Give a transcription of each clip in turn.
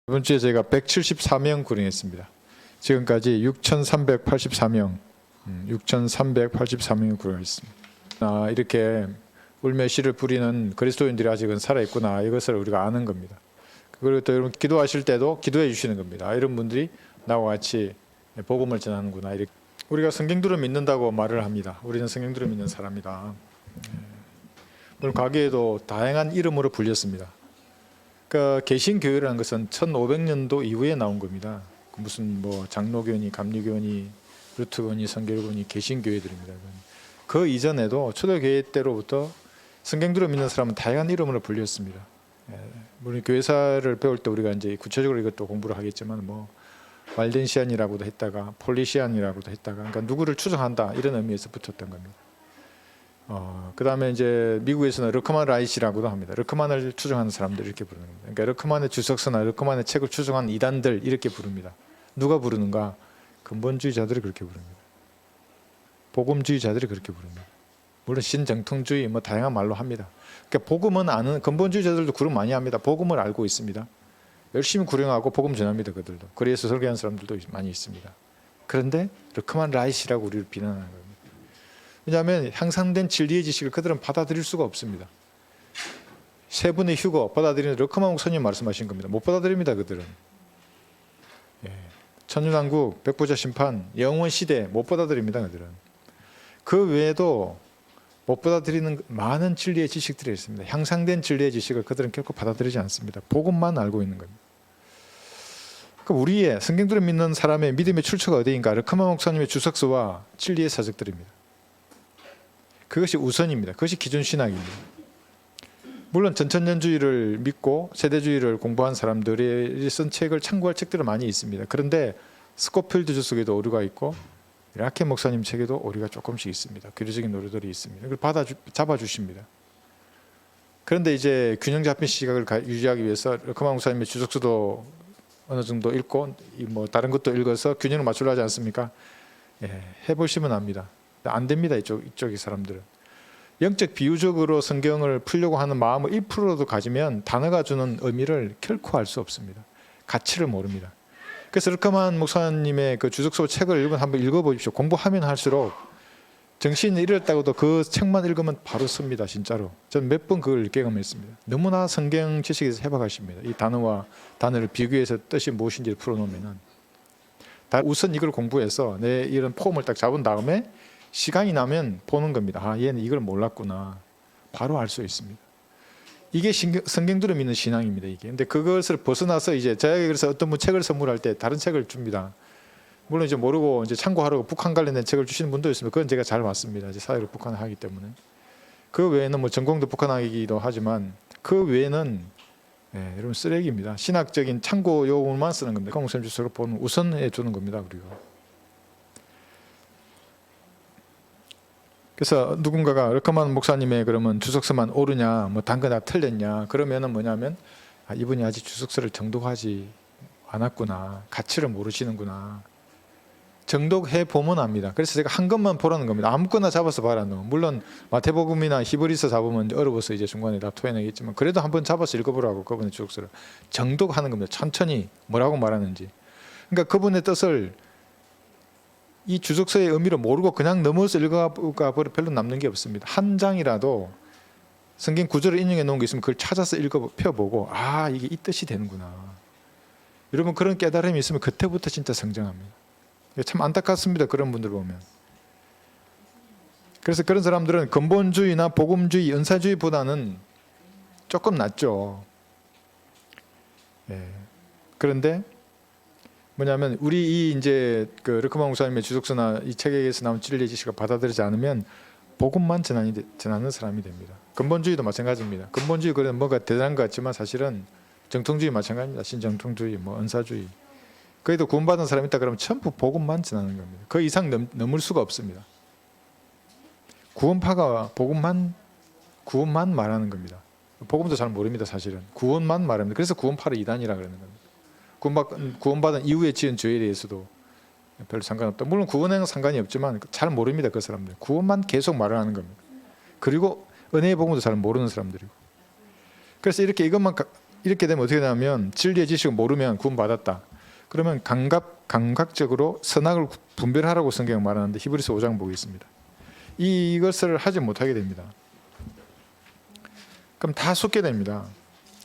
이번 주에 저희가 174명 구령했습니다. 지금까지 6,384명 구령했습니다. 이렇게 울며 씨를 부리는 그리스도인들이 아직은 살아있구나, 이것을 우리가 아는 겁니다. 그리고 또 여러분 기도하실 때도 기도해 주시는 겁니다. 이런 분들이 나와 같이 복음을 전하는구나. 이렇게 우리가 성경들을 믿는다고 말을 합니다. 우리는 성경들을 믿는 사람이다. 물론 과거에도 다양한 이름으로 불렸습니다. 그러니까 개신교회라는 것은 1500년도 이후에 나온 겁니다. 무슨 뭐 장로교니, 감리교니, 루트교니, 성결교니, 개신교회들입니다. 그 이전에도 초대교회 때로부터 성경들을 믿는 사람은 다양한 이름으로 불렸습니다. 물론 교회사를 배울 때 우리가 이제 구체적으로 이것도 공부를 하겠지만 뭐 말덴시안이라고도 했다가 폴리시안이라고도 했다가, 그러니까 누구를 추정한다 이런 의미에서 붙었던 겁니다. 그 다음에 이제 미국에서는 르크만 라이시라고도 합니다. 르크만을 추정하는 사람들 이렇게 부르는 겁니다. 그러니까 르크만의 주석서나 르크만의 책을 추정한 이단들 이렇게 부릅니다. 누가 부르는가? 근본주의자들이 그렇게 부릅니다. 복음주의자들이 그렇게 부릅니다. 물론 신정통주의 뭐 다양한 말로 합니다. 그러니까 복음은 아는, 근본주의자들도 구름 많이 합니다. 복음을 알고 있습니다. 열심히 구령하고 복음 전합니다. 그들도. 그래서 설교하는 사람들도 많이 있습니다. 그런데 르크만 라이시라고 우리를 비난하는 겁니다. 왜냐하면 향상된 진리의 지식을 그들은 받아들일 수가 없습니다. 세 분의 휴거 받아들이는 르크만 목사님 말씀하신 겁니다. 못 받아들입니다. 그들은. 천년왕국, 백부자 심판, 영원 시대 못 받아들입니다. 그들은. 그 외에도 못 받아들이는 많은 진리의 지식들이 있습니다. 향상된 진리의 지식을 그들은 결코 받아들이지 않습니다. 복음만 알고 있는 겁니다. 그럼 우리의 성경들을 믿는 사람의 믿음의 출처가 어디인가? 르크만 목사님의 주석서와 진리의 사적들입니다. 그것이 우선입니다. 그것이 기존 신학입니다. 물론 전천년주의를 믿고 세대주의를 공부한 사람들이 쓴 책을 참고할 책들은 많이 있습니다. 그런데 스코필드 주석에도 오류가 있고 라케 목사님 책에도 오류가 조금씩 있습니다. 교리적인 오류들이 있습니다. 그걸 잡아주십니다. 그런데 이제 균형 잡힌 시각을 유지하기 위해서 르크만 목사님의 주석서도 어느 정도 읽고 뭐 다른 것도 읽어서 균형을 맞추려 하지 않습니까? 해보시면 압니다. 안 됩니다. 이쪽의 사람들은. 영적 비유적으로 성경을 풀려고 하는 마음을 1%도 가지면 단어가 주는 의미를 결코 알 수 없습니다. 가치를 모릅니다. 그래서 르크만 목사님의 그 주석서 책을 한번 읽어보십시오. 공부하면 할수록 정신이 이랬다고도 그 책만 읽으면 바로 씁니다. 진짜로. 전 몇 번 그걸 경험했습니다. 너무나 성경 지식에서 해박하십니다. 이 단어와 단어를 비교해서 뜻이 무엇인지를 풀어놓으면은. 우선 이걸 공부해서 내 이런 폼을 딱 잡은 다음에 시간이 나면 보는 겁니다. 아, 얘는 이걸 몰랐구나. 바로 알 수 있습니다. 이게 성경들을 믿는 신앙입니다. 이게. 근데 그것을 벗어나서 이제 제가 그래서 어떤 분 책을 선물할 때 다른 책을 줍니다. 물론 이제 모르고 이제 참고하라고 북한 관련된 책을 주시는 분도 있습니다. 그건 제가 잘 맞습니다. 이제 사회를 북한을 하기 때문에. 그 외에는 뭐 전공도 북한하기도 하지만 그 외에는 여러분 쓰레기입니다. 신학적인 참고 요구만 쓰는 겁니다. 공선 주석을 보면 우선해 주는 겁니다. 우리가. 그래서 누군가가 르크만 목사님의 그러면 주석서만 옳으냐, 뭐 단거 다 틀렸냐, 그러면은 뭐냐면 이분이 아직 주석서를 정독하지 않았구나, 가치를 모르시는구나. 정독해 보면 압니다. 그래서 제가 한 것만 보라는 겁니다. 아무거나 잡아서 봐라. 너. 물론 마태복음이나 히브리서 잡으면 어려워서 이제 중간에 다 토해내겠지만 그래도 한번 잡아서 읽어보라고. 그분의 주석서를 정독하는 겁니다. 천천히 뭐라고 말하는지. 그러니까 그분의 뜻을 이 주석서의 의미를 모르고 그냥 넘어서 읽어가 버려 별로 남는 게 없습니다. 한 장이라도 성경 구절을 인용해 놓은 게 있으면 그걸 찾아서 펴보고 아, 이게 이 뜻이 되는구나. 여러분 그런 깨달음이 있으면 그때부터 진짜 성장합니다. 참 안타깝습니다. 그런 분들 보면. 그래서 그런 사람들은 근본주의나 복음주의, 은사주의보다는 조금 낫죠. 그런데 뭐냐면 우리 이 이제 그 르크만 목사님의 주석서나 이 책에서 나온 진리의 지식을 받아들이지 않으면 복음만 전하는 사람이 됩니다. 근본주의도 마찬가지입니다. 근본주의 그래도 뭐가 대단한 것 같지만 사실은 정통주의 마찬가지입니다. 신정통주의, 뭐 은사주의. 거기도 구원받은 사람이 있다 그러면 전부 복음만 전하는 겁니다. 그 이상 넘을 수가 없습니다. 구원파가 구원만 말하는 겁니다. 복음도 잘 모릅니다. 사실은 구원만 말합니다. 그래서 구원파를 이단이라 그러는 겁니다. 구원받은 이후에 지은 죄에 대해서도 별로 상관없다. 물론 구원에는 상관이 없지만 잘 모릅니다. 그 사람들. 구원만 계속 말을 하는 겁니다. 그리고 은혜의 복음도 잘 모르는 사람들이고. 그래서 이렇게 이것만 이렇게 되면 어떻게 되냐면 진리의 지식을 모르면 구원받았다. 그러면 감각적으로 선악을 분별하라고 성경은 말하는데 히브리서 5장 보겠습니다. 이것을 하지 못하게 됩니다. 그럼 다 속게 됩니다.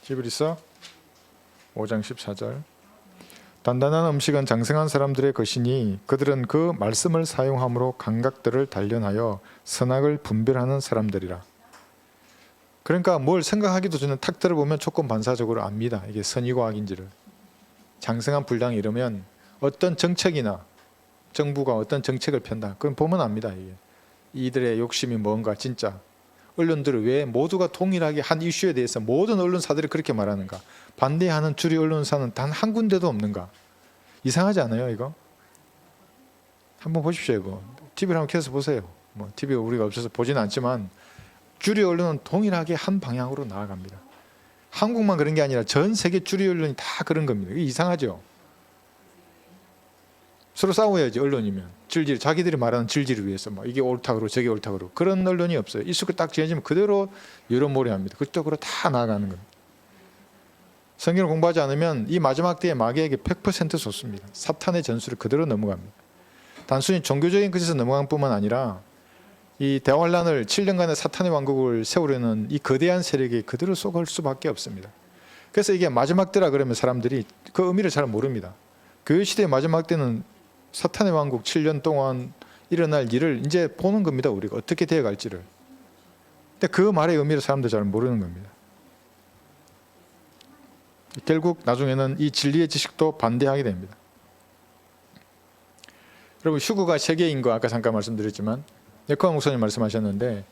히브리서 5장 14절. 단단한 음식은 장성한 사람들의 것이니 그들은 그 말씀을 사용함으로 감각들을 단련하여 선악을 분별하는 사람들이라. 그러니까 뭘 생각하기도 전에 탁 들어보면 조건 반사적으로 압니다. 이게 선이고 악인지를. 장성한 불당이 이러면 어떤 정책이나 정부가 어떤 정책을 편다. 그건 보면 압니다. 이게. 이들의 욕심이 뭔가 진짜. 언론들은 왜 모두가 동일하게 한 이슈에 대해서 모든 언론사들이 그렇게 말하는가. 반대하는 주류 언론사는 단 한 군데도 없는가. 이상하지 않아요 이거? 한번 보십시오. 이거 TV를 한번 켜서 보세요. 뭐 TV가 우리가 없어서 보지는 않지만 주류 언론은 동일하게 한 방향으로 나아갑니다. 한국만 그런 게 아니라 전 세계 주류 언론이 다 그런 겁니다. 이게 이상하죠? 서로 싸워야지. 언론이면 질질, 자기들이 말하는 질질을 위해서 막 이게 옳다 그러고 저게 옳다 그러고. 그런 언론이 없어요. 이슈가 딱 지어지면 그대로 여론몰이합니다. 그쪽으로 다 나아가는 겁니다. 성경을 공부하지 않으면 이 마지막 때에 마귀에게 100% 쏟습니다. 사탄의 전술을 그대로 넘어갑니다. 단순히 종교적인 것에서 넘어간 뿐만 아니라 이 대환란을 7년간의 사탄의 왕국을 세우려는 이 거대한 세력에 그대로 속을 수밖에 없습니다. 그래서 이게 마지막 때라 그러면 사람들이 그 의미를 잘 모릅니다. 교회 시대의 마지막 때는 사탄의 왕국 7년 동안 일어날 일을 이제 보는 겁니다. 우리가 어떻게 되어갈지를. 근데 그 말의 의미를 사람들이 잘 모르는 겁니다. 결국 나중에는 이 진리의 지식도 반대하게 됩니다. 여러분 휴거가 세계인 거 아까 잠깐 말씀드렸지만 예코아 목사님 말씀하셨는데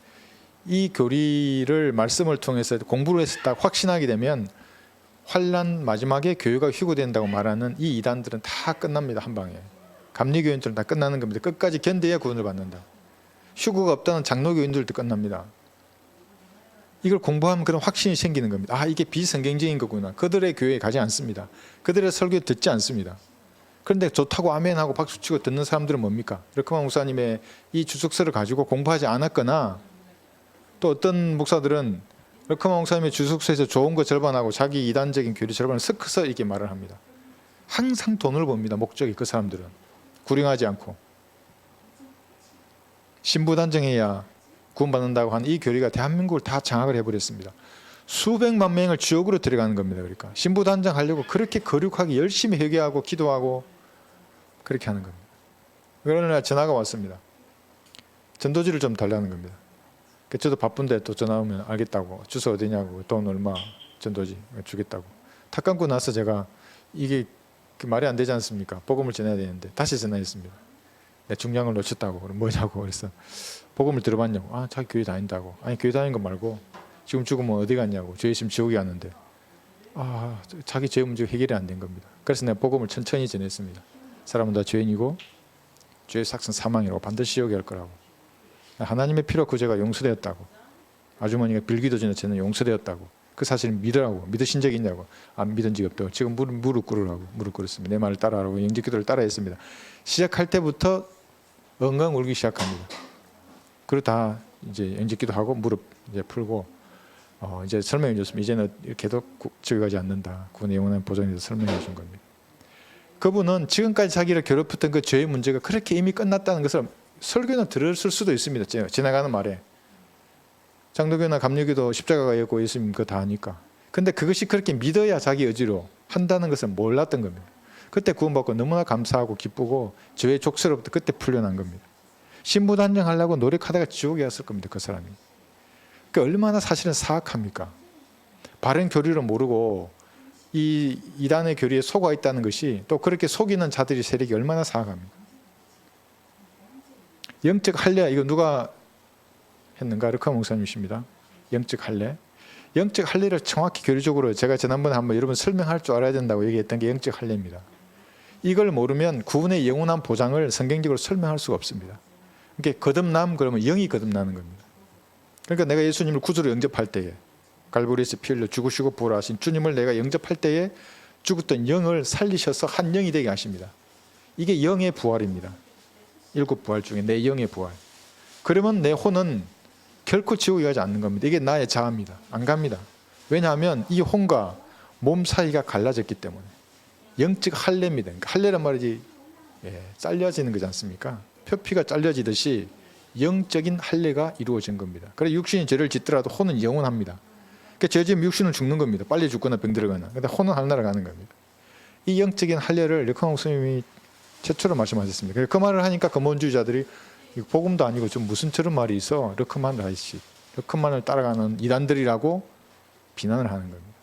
이 교리를 말씀을 통해서 공부를 해서 딱 확신하게 되면 환란 마지막에 교회가 휴거된다고 말하는 이 이단들은 다 끝납니다. 한 방에. 감리교인들은 다 끝나는 겁니다. 끝까지 견뎌야 구원을 받는다. 휴거가 없다는 장로교인들도 끝납니다. 이걸 공부하면 그런 확신이 생기는 겁니다. 아, 이게 비성경적인 거구나. 그들의 교회에 가지 않습니다. 그들의 설교 듣지 않습니다. 그런데 좋다고 아멘하고 박수치고 듣는 사람들은 뭡니까? 르크만 목사님의 이 주석서를 가지고 공부하지 않았거나 또 어떤 목사들은 르크만 목사님의 주석서에서 좋은 거 절반하고 자기 이단적인 교리 절반을 섞어서 이렇게 말을 합니다. 항상 돈을 봅니다. 목적이 그 사람들은. 구령하지 않고. 신부단정해야 구원받는다고 한 이 교리가 대한민국을 다 장악을 해버렸습니다. 수백만 명을 지옥으로 들어가는 겁니다. 그러니까 신부단장하려고 그렇게 거룩하게 열심히 회개하고 기도하고 그렇게 하는 겁니다. 어느 날 전화가 왔습니다. 전도지를 좀 달라는 겁니다. 저도 바쁜데 또 전화 오면 알겠다고. 주소 어디냐고. 돈 얼마 전도지 주겠다고. 탁 감고 나서 제가 이게 말이 안 되지 않습니까? 복음을 전해야 되는데 다시 전화했습니다. 내 중량을 놓쳤다고. 그럼 뭐냐고. 그래서 복음을 들어봤냐고. 아, 자기 교회 다닌다고. 아니 교회 다니는 거 말고 지금 죽으면 어디 갔냐고. 죄 있으면 지옥에 갔는데. 아, 자기 죄 문제가 해결이 안 된 겁니다. 그래서 내가 복음을 천천히 전했습니다. 사람은 다 죄인이고 죄의 삭은 사망이라고. 반드시 지옥에 갈 거라고. 하나님의 피로 그 죄가 용서되었다고. 아주머니가 빌기도 전에 저는 용서되었다고. 그 사실을 믿으라고. 믿으신 적이 있냐고. 안 믿은 적이 없다고. 지금 무릎 꿇으라고. 무릎 꿇었습니다. 내 말을 따라하라고. 영접기도를 따라했습니다. 시작할 때부터 엉엉 울기 시작합니다. 그리고 다 이제 영접기도 하고 무릎 이제 풀고 이제 설명해 줬습니다. 이제는 이렇게도 지옥에 가지 않는다. 구원의 영원한 보장에 대해서 설명해 준 겁니다. 그분은 지금까지 자기를 괴롭혔던 그 죄의 문제가 그렇게 이미 끝났다는 것을 설교는 들었을 수도 있습니다. 지나가는 말에. 장로교나 감리교도 십자가가 있고 예수님 그거 다 하니까. 근데 그것이 그렇게 믿어야 자기 의지로 한다는 것을 몰랐던 겁니다. 그때 구원받고 너무나 감사하고 기쁘고 죄의 족쇄로부터 그때 풀려난 겁니다. 신부 단정하려고 노력하다가 지옥에 갔을 겁니다. 그 사람이. 그러니까 얼마나 사실은 사악합니까? 바른 교리를 모르고 이 이단의 교리에 속아 있다는 것이 또 그렇게 속이는 자들의 세력이 얼마나 사악합니까? 영적 할례 이거 누가 했는가? 르크만 목사님이십니다. 영적 할례. 영적 할례를 정확히 교리적으로 제가 지난번에 한번 여러분 설명할 줄 알아야 된다고 얘기했던 게 영적 할례입니다. 이걸 모르면 구원의 영원한 보장을 성경적으로 설명할 수가 없습니다. 그러니까 거듭남 그러면 영이 거듭나는 겁니다. 그러니까 내가 예수님을 구주로 영접할 때에 갈보리에서 피 흘려 죽으시고 부활하신 주님을 내가 영접할 때에 죽었던 영을 살리셔서 한 영이 되게 하십니다. 이게 영의 부활입니다. 7부활 중에 내 영의 부활. 그러면 내 혼은 결코 지옥에 가지 않는 겁니다. 이게 나의 자아입니다. 안 갑니다. 왜냐하면 이 혼과 몸 사이가 갈라졌기 때문에 영적 할례입니다. 그러니까 할례란 말이지 잘려지는 거지 않습니까? 표피가 잘려지듯이 영적인 할례가 이루어진 겁니다. 그래 육신이 죄를 짓더라도 혼은 영원합니다. 그러니까 죄 지으면 육신은 죽는 겁니다. 빨리 죽거나 병들거나. 근데 혼은 하늘나라 가는 겁니다. 이 영적인 할례를 르크만 목사님이 최초로 말씀하셨습니다. 그 말을 하니까 근본주의자들이 복음도 아니고 좀 무슨 저런 말이 있어 르크만 라이시, 르크만을 따라가는 이단들이라고 비난을 하는 겁니다.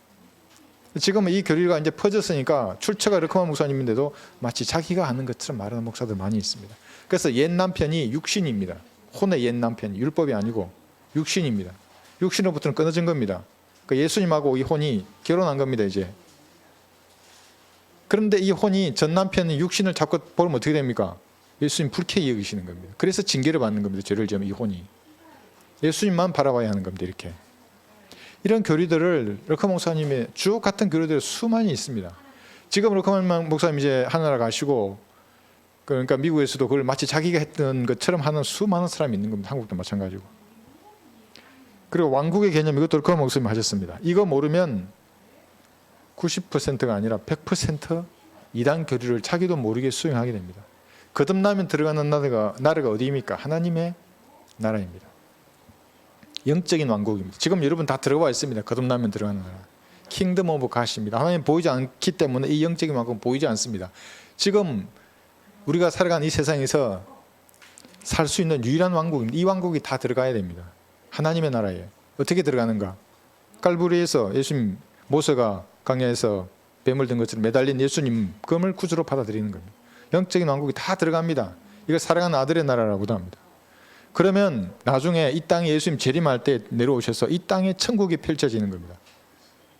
지금은 이 교리가 이제 퍼졌으니까 출처가 르크만 목사님인데도 마치 자기가 아는 것처럼 말하는 목사들 많이 있습니다. 그래서 옛 남편이 육신입니다. 혼의 옛 남편이 율법이 아니고 육신입니다. 육신으로부터는 끊어진 겁니다. 그러니까 예수님하고 이 혼이 결혼한 겁니다 이제. 그런데 이 혼이 전 남편이 육신을 자꾸 보면 어떻게 됩니까? 예수님 불쾌히 여기시는 겁니다. 그래서 징계를 받는 겁니다. 죄를 지으면 이 혼이. 예수님만 바라봐야 하는 겁니다. 이렇게. 이런 교리들을 르크만 목사님의 주옥 같은 교리들이 수많이 있습니다. 지금 르크만 목사님 이제 하늘나라 가시고 그러니까 미국에서도 그걸 마치 자기가 했던 것처럼 하는 수많은 사람이 있는 겁니다. 한국도 마찬가지고. 그리고 왕국의 개념 이것도 르크만 목사님이 하셨습니다. 이거 모르면 90%가 아니라 100% 이단 교리를 자기도 모르게 수용하게 됩니다. 거듭나면 들어가는 나라가 어디입니까? 하나님의 나라입니다. 영적인 왕국입니다. 지금 여러분 다 들어와 있습니다. 거듭나면 들어가는 나라. 킹덤 오브 갓입니다. 하나님 보이지 않기 때문에 이 영적인 왕국은 보이지 않습니다. 지금 우리가 살아가는 이 세상에서 살 수 있는 유일한 왕국입니다. 이 왕국이 다 들어가야 됩니다. 하나님의 나라에. 어떻게 들어가는가? 칼부리에서 예수님 모세가 광야에서 뱀을 든 것처럼 매달린 예수님 그걸 구주로 받아들이는 겁니다. 영적인 왕국이 다 들어갑니다. 이걸 사랑하는 아들의 나라라고도 합니다. 그러면 나중에 이 땅에 예수님 재림할 때 내려오셔서 이 땅에 천국이 펼쳐지는 겁니다.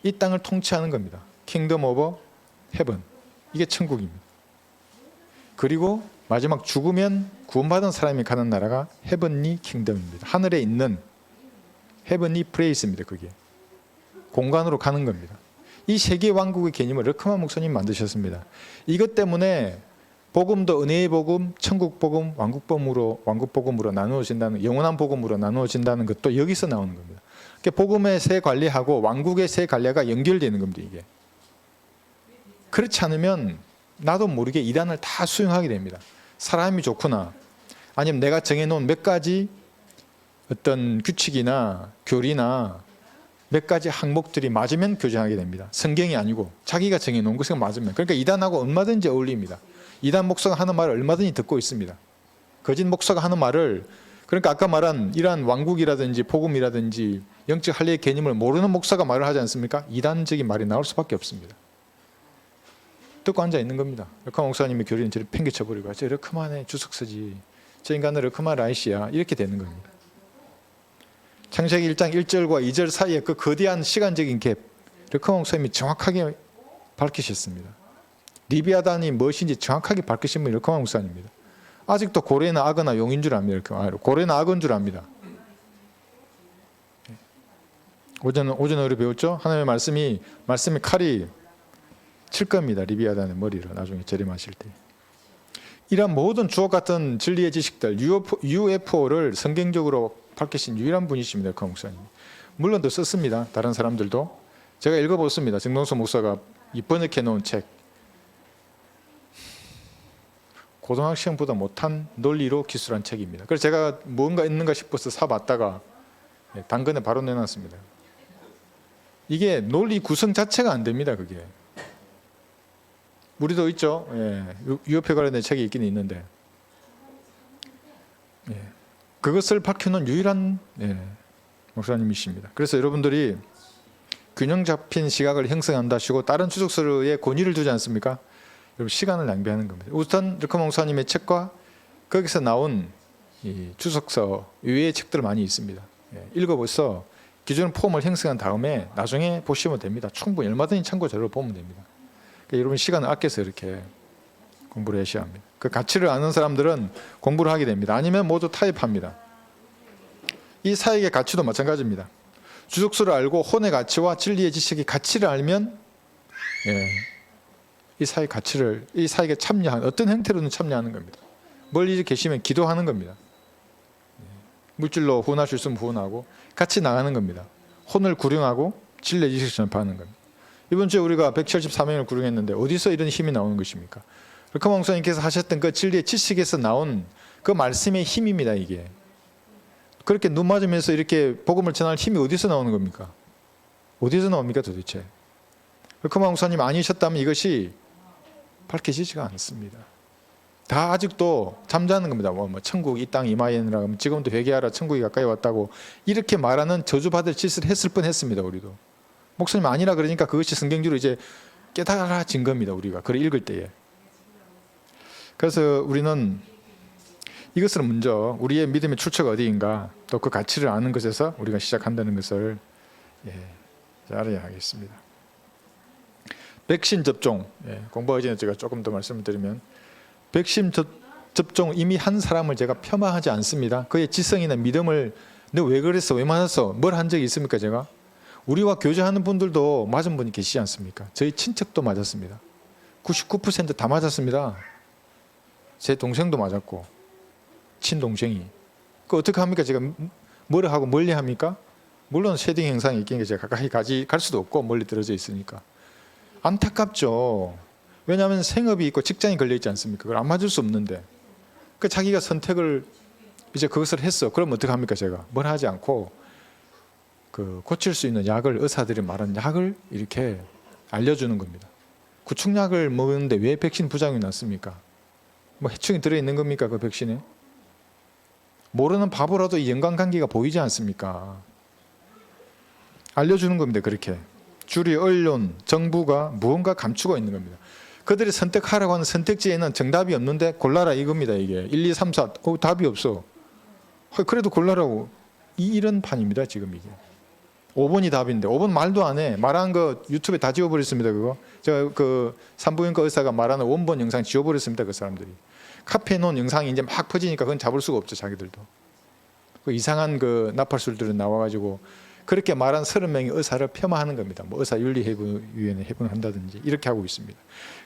이 땅을 통치하는 겁니다. 킹덤 오브 헤븐. 이게 천국입니다. 그리고 마지막 죽으면 구원받은 사람이 가는 나라가 헤븐리 킹덤입니다. 하늘에 있는 헤븐리 플레이스입니다. 그게 공간으로 가는 겁니다. 이 세계 왕국의 개념을 르크만 목사님 만드셨습니다. 이것 때문에 복음도 은혜의 복음, 천국 복음, 왕국 복음으로 나누어진다는, 영원한 복음으로 나누어진다는 것도 여기서 나오는 겁니다. 그러니까 복음의 새 관례하고 왕국의 새 관례가 연결되는 겁니다. 이게 그렇지 않으면 나도 모르게 이단을 다 수용하게 됩니다. 사람이 좋구나, 아니면 내가 정해놓은 몇 가지 어떤 규칙이나 교리나 몇 가지 항목들이 맞으면 교제하게 됩니다. 성경이 아니고 자기가 정해놓은 것이 맞으면. 그러니까 이단하고 얼마든지 어울립니다. 이단 목사가 하는 말을 얼마든지 듣고 있습니다. 거짓 목사가 하는 말을, 그러니까 아까 말한 이러한 왕국이라든지 복음이라든지 영적 할례의 개념을 모르는 목사가 말을 하지 않습니까? 이단적인 말이 나올 수밖에 없습니다. 듣고 앉아 있는 겁니다. 르크만 목사님의 교리는 저를 팽개쳐버리고 저 르크만의 주석서지, 저 인간은 르크만 라이시야, 이렇게 되는 겁니다. 창세기 1장 1절과 2절 사이에 그 거대한 시간적인 갭, 르크만 목사님이 정확하게 밝히셨습니다. 리비아단이 무엇인지 정확하게 밝히신 분이 르크만 목사님입니다. 아직도 고래나 악어나 용인 줄 압니다. 고래나 악어인 줄 압니다. 오전에 우리 배웠죠? 하나님의 말씀이 칼이 칠 겁니다. 리비아단의 머리를 나중에 재림하실 때. 이런 모든 주옥 같은 진리의 지식들, UFO를 성경적으로 밝히신 유일한 분이십니다. 그 목사님. 물론 더 썼습니다. 다른 사람들도. 제가 읽어봤습니다. 정동수 목사가 번역해 놓은 책. 고등학생보다 못한 논리로 기술한 책입니다. 그래서 제가 뭔가 있는가 싶어서 사봤다가 당근에 바로 내놨습니다. 이게 논리 구성 자체가 안 됩니다. 그게. 우리도 있죠. UFO 관련된 책이 있긴 있는데 그것을 밝혀놓은 유일한 목사님이십니다. 그래서 여러분들이 균형 잡힌 시각을 형성한다시고 다른 추적서에 권위를 두지 않습니까? 여러분 시간을 낭비하는 겁니다. 우선 르크만 목사님의 책과 거기서 나온 이 추석서 외의 책들 많이 있습니다. 읽어보셔서 기존 폼을 형성한 다음에 나중에 보시면 됩니다. 충분히 얼마든지 참고 자료를 보면 됩니다. 그러니까 여러분 시간을 아껴서 이렇게 공부를 하셔야 합니다. 그 가치를 아는 사람들은 공부를 하게 됩니다. 아니면 모두 타협합니다. 이 사역의 가치도 마찬가지입니다. 주석서를 알고 혼의 가치와 진리의 지식의 가치를 알면 이 사역 가치를, 이 사역에 참여하는, 어떤 형태로는 참여하는 겁니다. 멀리 계시면 기도하는 겁니다. 물질로 후원할 수 있으면 후원하고 같이 나가는 겁니다. 혼을 구령하고 진리의 지식을 전파하는 겁니다. 이번 주에 우리가 174명을 구령했는데 어디서 이런 힘이 나오는 것입니까? 루카마 목사님께서 하셨던 그 진리의 지식에서 나온 그 말씀의 힘입니다. 이게 그렇게 눈 맞으면서 이렇게 복음을 전할 힘이 어디서 나오는 겁니까? 어디서 나옵니까 도대체? 루카마 목사님 아니셨다면 이것이 밝혀지지가 않습니다. 다 아직도 잠자는 겁니다. 뭐 천국 이 땅 이마에느라 지금도 회개하라 천국이 가까이 왔다고 이렇게 말하는 저주받을 짓을 했을 뻔했습니다. 우리도 목사님 아니라 그러니까 그것이 성경적으로 이제 깨달아진 겁니다. 우리가 글을 읽을 때에. 그래서 우리는 이것을 먼저 우리의 믿음의 출처가 어디인가 또 그 가치를 아는 것에서 우리가 시작한다는 것을 알아야 하겠습니다. 백신 접종, 공부하기 전에 제가 조금 더 말씀을 드리면 백신 접종 이미 한 사람을 제가 폄하하지 않습니다. 그의 지성이나 믿음을 너 왜 그랬어? 왜 맞았어? 뭘 한 적이 있습니까? 제가? 우리와 교제하는 분들도 맞은 분이 계시지 않습니까? 저희 친척도 맞았습니다. 99% 다 맞았습니다. 제 동생도 맞았고 친동생이. 그 어떻게 합니까? 제가 뭐를 하고 멀리 합니까? 물론 쉐딩 현상이 있긴 제가 가까이 갈 수도 없고 멀리 떨어져 있으니까. 안타깝죠. 왜냐하면 생업이 있고 직장이 걸려 있지 않습니까? 그걸 안 맞을 수 없는데 그 자기가 선택을 이제 그것을 했어. 그럼 어떻게 합니까? 제가 뭘 하지 않고 그 고칠 수 있는 약을 의사들이 말한 약을 이렇게 알려주는 겁니다. 구충약을 먹는데 왜 백신 부작용이 났습니까? 뭐 해충이 들어있는 겁니까? 그 백신에? 모르는 바보라도 이 연관관계가 보이지 않습니까? 알려주는 겁니다. 그렇게 주류 언론, 정부가 무언가 감추고 있는 겁니다. 그들이 선택하라고 하는 선택지에는 정답이 없는데 골라라 이겁니다. 이게 1, 2, 3, 4 답이 없어. 그래도 골라라고. 이런 판입니다. 지금 이게 5번이 답인데 5번 말도 안 해. 말한 거 유튜브에 다 지워버렸습니다. 그거 제가 그 산부인과 의사가 말하는 원본 영상 지워버렸습니다. 그 사람들이 카피해 놓은 영상이 이제 막 퍼지니까 그건 잡을 수가 없죠. 자기들도 그 이상한 그 나팔술들은 나와가지고 그렇게 말한 30명의 의사를 폄하하는 겁니다. 뭐 의사윤리위원회 해부를 한다든지 이렇게 하고 있습니다.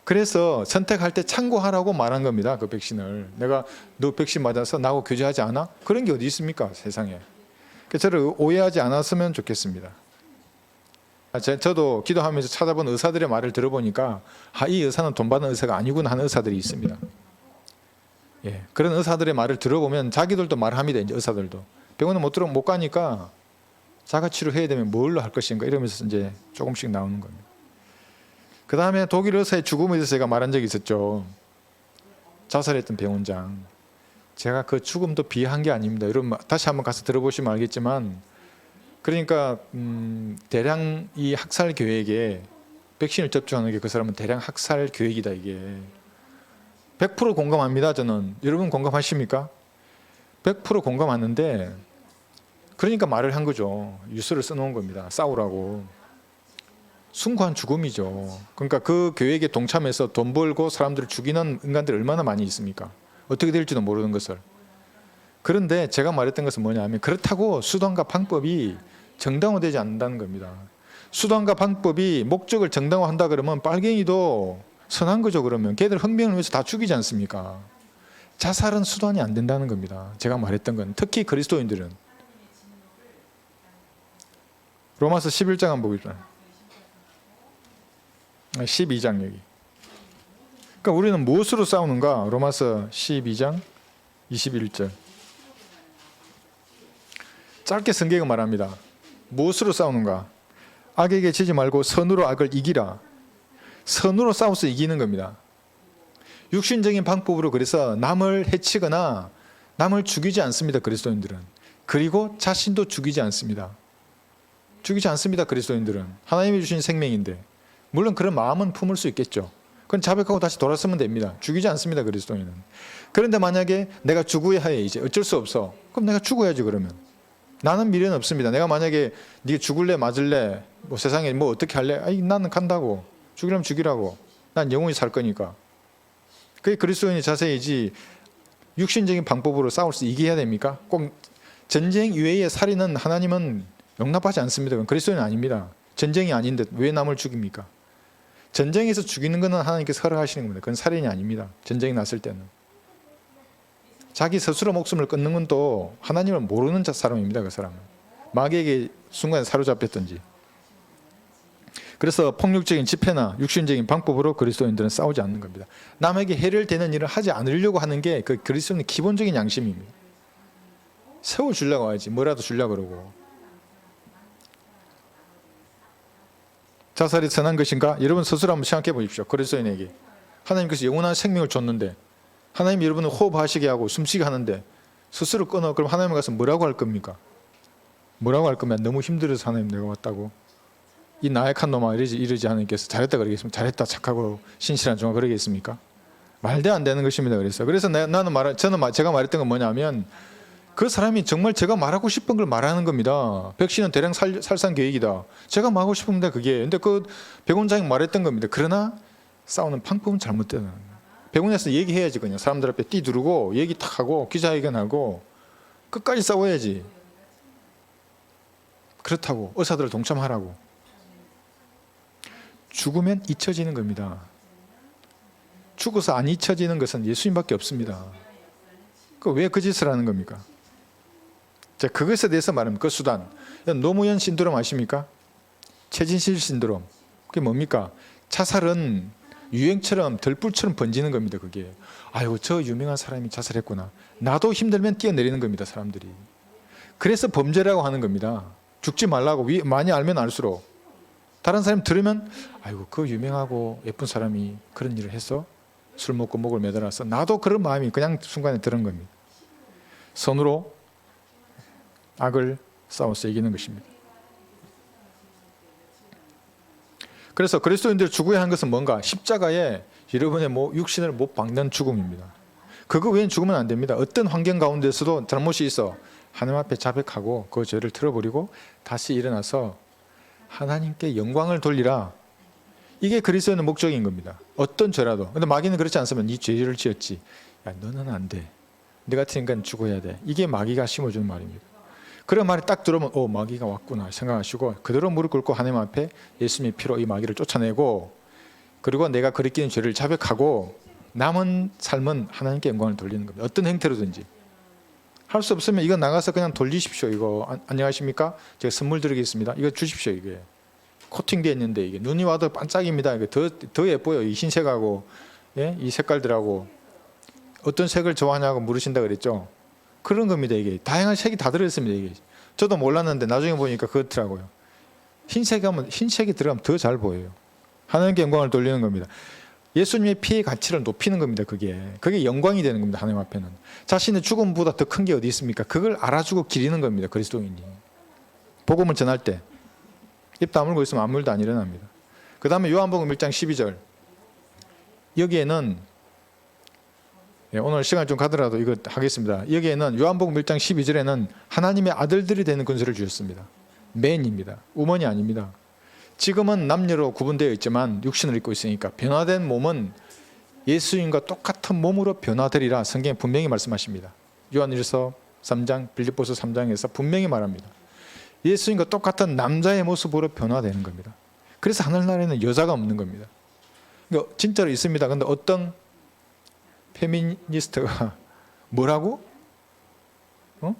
그래서 선택할 때 참고하라고 말한 겁니다. 그 백신을 내가 너 백신 맞아서 나하고 교제하지 않아? 그런 게 어디 있습니까? 세상에. 저를 오해하지 않았으면 좋겠습니다. 저도 기도하면서 찾아본 의사들의 말을 들어보니까 이 의사는 돈 받는 의사가 아니구나 하는 의사들이 있습니다. 그런 의사들의 말을 들어보면 자기들도 말합니다. 이제 의사들도 병원에 못 가니까 자가 치료해야 되면 뭘로 할 것인가 이러면서 이제 조금씩 나오는 겁니다. 그 다음에 독일 의사의 죽음에 대해서 제가 말한 적이 있었죠. 자살했던 병원장. 제가 그 죽음도 비하한 게 아닙니다. 여러분 다시 한번 가서 들어보시면 알겠지만 그러니까 대량 이 학살 계획에 백신을 접종하는 게 그 사람은 대량 학살 계획이다 이게. 100% 공감합니다. 저는. 여러분 공감하십니까? 100% 공감하는데 그러니까 말을 한 거죠. 뉴스를 써놓은 겁니다. 싸우라고. 숭고한 죽음이죠. 그러니까 그 계획에 동참해서 돈 벌고 사람들을 죽이는 인간들이 얼마나 많이 있습니까? 어떻게 될지도 모르는 것을. 그런데 제가 말했던 것은 뭐냐면 그렇다고 수단과 방법이 정당화되지 않는다는 겁니다. 수단과 방법이 목적을 정당화한다 그러면 빨갱이도 선한 거죠. 그러면 걔들 흥명을 위해서 다 죽이지 않습니까? 자살은 수단이 안 된다는 겁니다. 제가 말했던 건 특히 그리스도인들은. 로마서 11장 한번 보겠습니다. 12장 여기. 그러니까 우리는 무엇으로 싸우는가? 로마서 12장 21절. 짧게 성경은 말합니다. 무엇으로 싸우는가? 악에게 지지 말고 선으로 악을 이기라. 선으로 싸워서 이기는 겁니다. 육신적인 방법으로 그래서 남을 해치거나 남을 죽이지 않습니다. 그리스도인들은. 그리고 자신도 죽이지 않습니다. 죽이지 않습니다. 그리스도인들은. 하나님이 주신 생명인데 물론 그런 마음은 품을 수 있겠죠. 그건 자백하고 다시 돌아서면 됩니다. 죽이지 않습니다. 그리스도인은. 그런데 만약에 내가 죽어야 해 이제 어쩔 수 없어. 그럼 내가 죽어야지 그러면. 나는 미래는 없습니다. 내가 만약에 네가 죽을래 맞을래 뭐 세상에 뭐 어떻게 할래? 나는 간다고. 죽이려면 죽이라고. 난 영원히 살 거니까. 그게 그리스도인의 자세이지 육신적인 방법으로 싸울 수 이겨야 됩니까? 꼭 전쟁 이외의 살인은 하나님은 용납하지 않습니다. 그건 그리스도인은 아닙니다. 전쟁이 아닌데 왜 남을 죽입니까? 전쟁에서 죽이는 것은 하나님께서 허락하시는 겁니다. 그건 살인이 아닙니다. 전쟁이 났을 때는. 자기 스스로 목숨을 끊는 건 또 하나님을 모르는 사람입니다. 그 사람은. 마귀에게 순간에 사로잡혔든지. 그래서 폭력적인 집회나 육신적인 방법으로 그리스도인들은 싸우지 않는 겁니다. 남에게 해를 되는 일을 하지 않으려고 하는 게 그 그리스도인의 기본적인 양심입니다. 세워주려고 하지 뭐라도 주려고 그러고. 자살이 선한 것인가? 여러분 스스로 한번 생각해 보십시오. 그리스도인에게 하나님께서 영원한 생명을 줬는데 하나님 여러분을 호흡하시게 하고 숨쉬게 하는데 스스로 끊어. 그럼 하나님 가서 뭐라고 할 겁니까? 뭐라고 할 거면 너무 힘들어서 하나님 내가 왔다고. 이 나약한 놈아 이러지 하나님께서 잘했다 그러겠습니까? 잘했다 착하고 신실한 종아 그러겠습니까? 말도 안 되는 것입니다. 그래서 제가 말했던 건 뭐냐면 그 사람이 정말 제가 말하고 싶은 걸 말하는 겁니다. 백신은 대량 살상 계획이다. 제가 말하고 싶은 데 그게. 근데 그 백원장이 말했던 겁니다. 그러나 싸우는 방법은 잘못되는 거예요. 백원에서 얘기해야지 그냥 사람들 앞에 뛰두르고 얘기 탁 하고 기자회견하고 끝까지 싸워야지. 그렇다고 의사들을 동참하라고. 죽으면 잊혀지는 겁니다. 죽어서 안 잊혀지는 것은 예수님밖에 없습니다. 왜 그 짓을 하는 겁니까? 자, 그것에 대해서 말합니다. 그 수단. 노무현 신드롬 아십니까? 최진실 신드롬. 그게 뭡니까? 자살은 유행처럼 들불처럼 번지는 겁니다. 그게. 아이고 저 유명한 사람이 자살했구나. 나도 힘들면 뛰어내리는 겁니다. 사람들이. 그래서 범죄라고 하는 겁니다. 죽지 말라고 많이 알면 알수록. 다른 사람 들으면 아이고 그 유명하고 예쁜 사람이 그런 일을 했어? 술 먹고 목을 매달아서 나도 그런 마음이 그냥 순간에 드는 겁니다. 선으로 악을 싸워서 이기는 것입니다. 그래서 그리스도인들이 죽어야 하는 것은 뭔가? 십자가에 여러분의 육신을 못 박는 죽음입니다. 그거 외엔 죽으면 안 됩니다. 어떤 환경 가운데서도 잘못이 있어 하나님 앞에 자백하고 그 죄를 틀어버리고 다시 일어나서 하나님께 영광을 돌리라. 이게 그리스도인의 목적인 겁니다. 어떤 죄라도. 근데 마귀는 그렇지 않으면 이 죄를 지었지. 야 너는 안 돼. 너 같은 인간 죽어야 돼. 이게 마귀가 심어주는 말입니다. 그런 말이 딱 들으면 마귀가 왔구나 생각하시고 그대로 무릎 꿇고 하나님 앞에 예수님의 피로 이 마귀를 쫓아내고 그리고 내가 그리끼는 죄를 자백하고 남은 삶은 하나님께 영광을 돌리는 겁니다. 어떤 행태로든지. 할 수 없으면 이거 나가서 그냥 돌리십시오. 이거 안녕하십니까? 제가 선물 드리겠습니다. 이거 주십시오. 이게 코팅되어 있는데 이게 눈이 와도 반짝입니다. 이게 더 예뻐요. 이 흰색하고 이 색깔들하고 어떤 색을 좋아하냐고 물으신다 그랬죠. 그런 겁니다. 이게 다양한 색이 다 들어있습니다. 이게 저도 몰랐는데 나중에 보니까 그렇더라고요. 흰색이 들어가면 더 잘 보여요. 하나님께 영광을 돌리는 겁니다. 예수님의 피의 가치를 높이는 겁니다. 그게 영광이 되는 겁니다. 하나님 앞에는. 자신의 죽음보다 더 큰 게 어디 있습니까? 그걸 알아주고 기리는 겁니다. 그리스도인이. 복음을 전할 때 입 다물고 있으면 아무 일도 안 일어납니다. 그 다음에 요한복음 1장 12절 여기에는 오늘 시간 좀 가더라도 이거 하겠습니다. 여기에는 요한복음 1장 12절에는 하나님의 아들들이 되는 권세를 주셨습니다. 맨입니다. 우먼이 아닙니다. 지금은 남녀로 구분되어 있지만 육신을 입고 있으니까 변화된 몸은 예수님과 똑같은 몸으로 변화되리라 성경에 분명히 말씀하십니다. 요한일서 3장, 빌립보서 3장에서 분명히 말합니다. 예수님과 똑같은 남자의 모습으로 변화되는 겁니다. 그래서 하늘나라에는 여자가 없는 겁니다. 그러니까 진짜로 있습니다. 그런데 어떤 페미니스트가 뭐라고?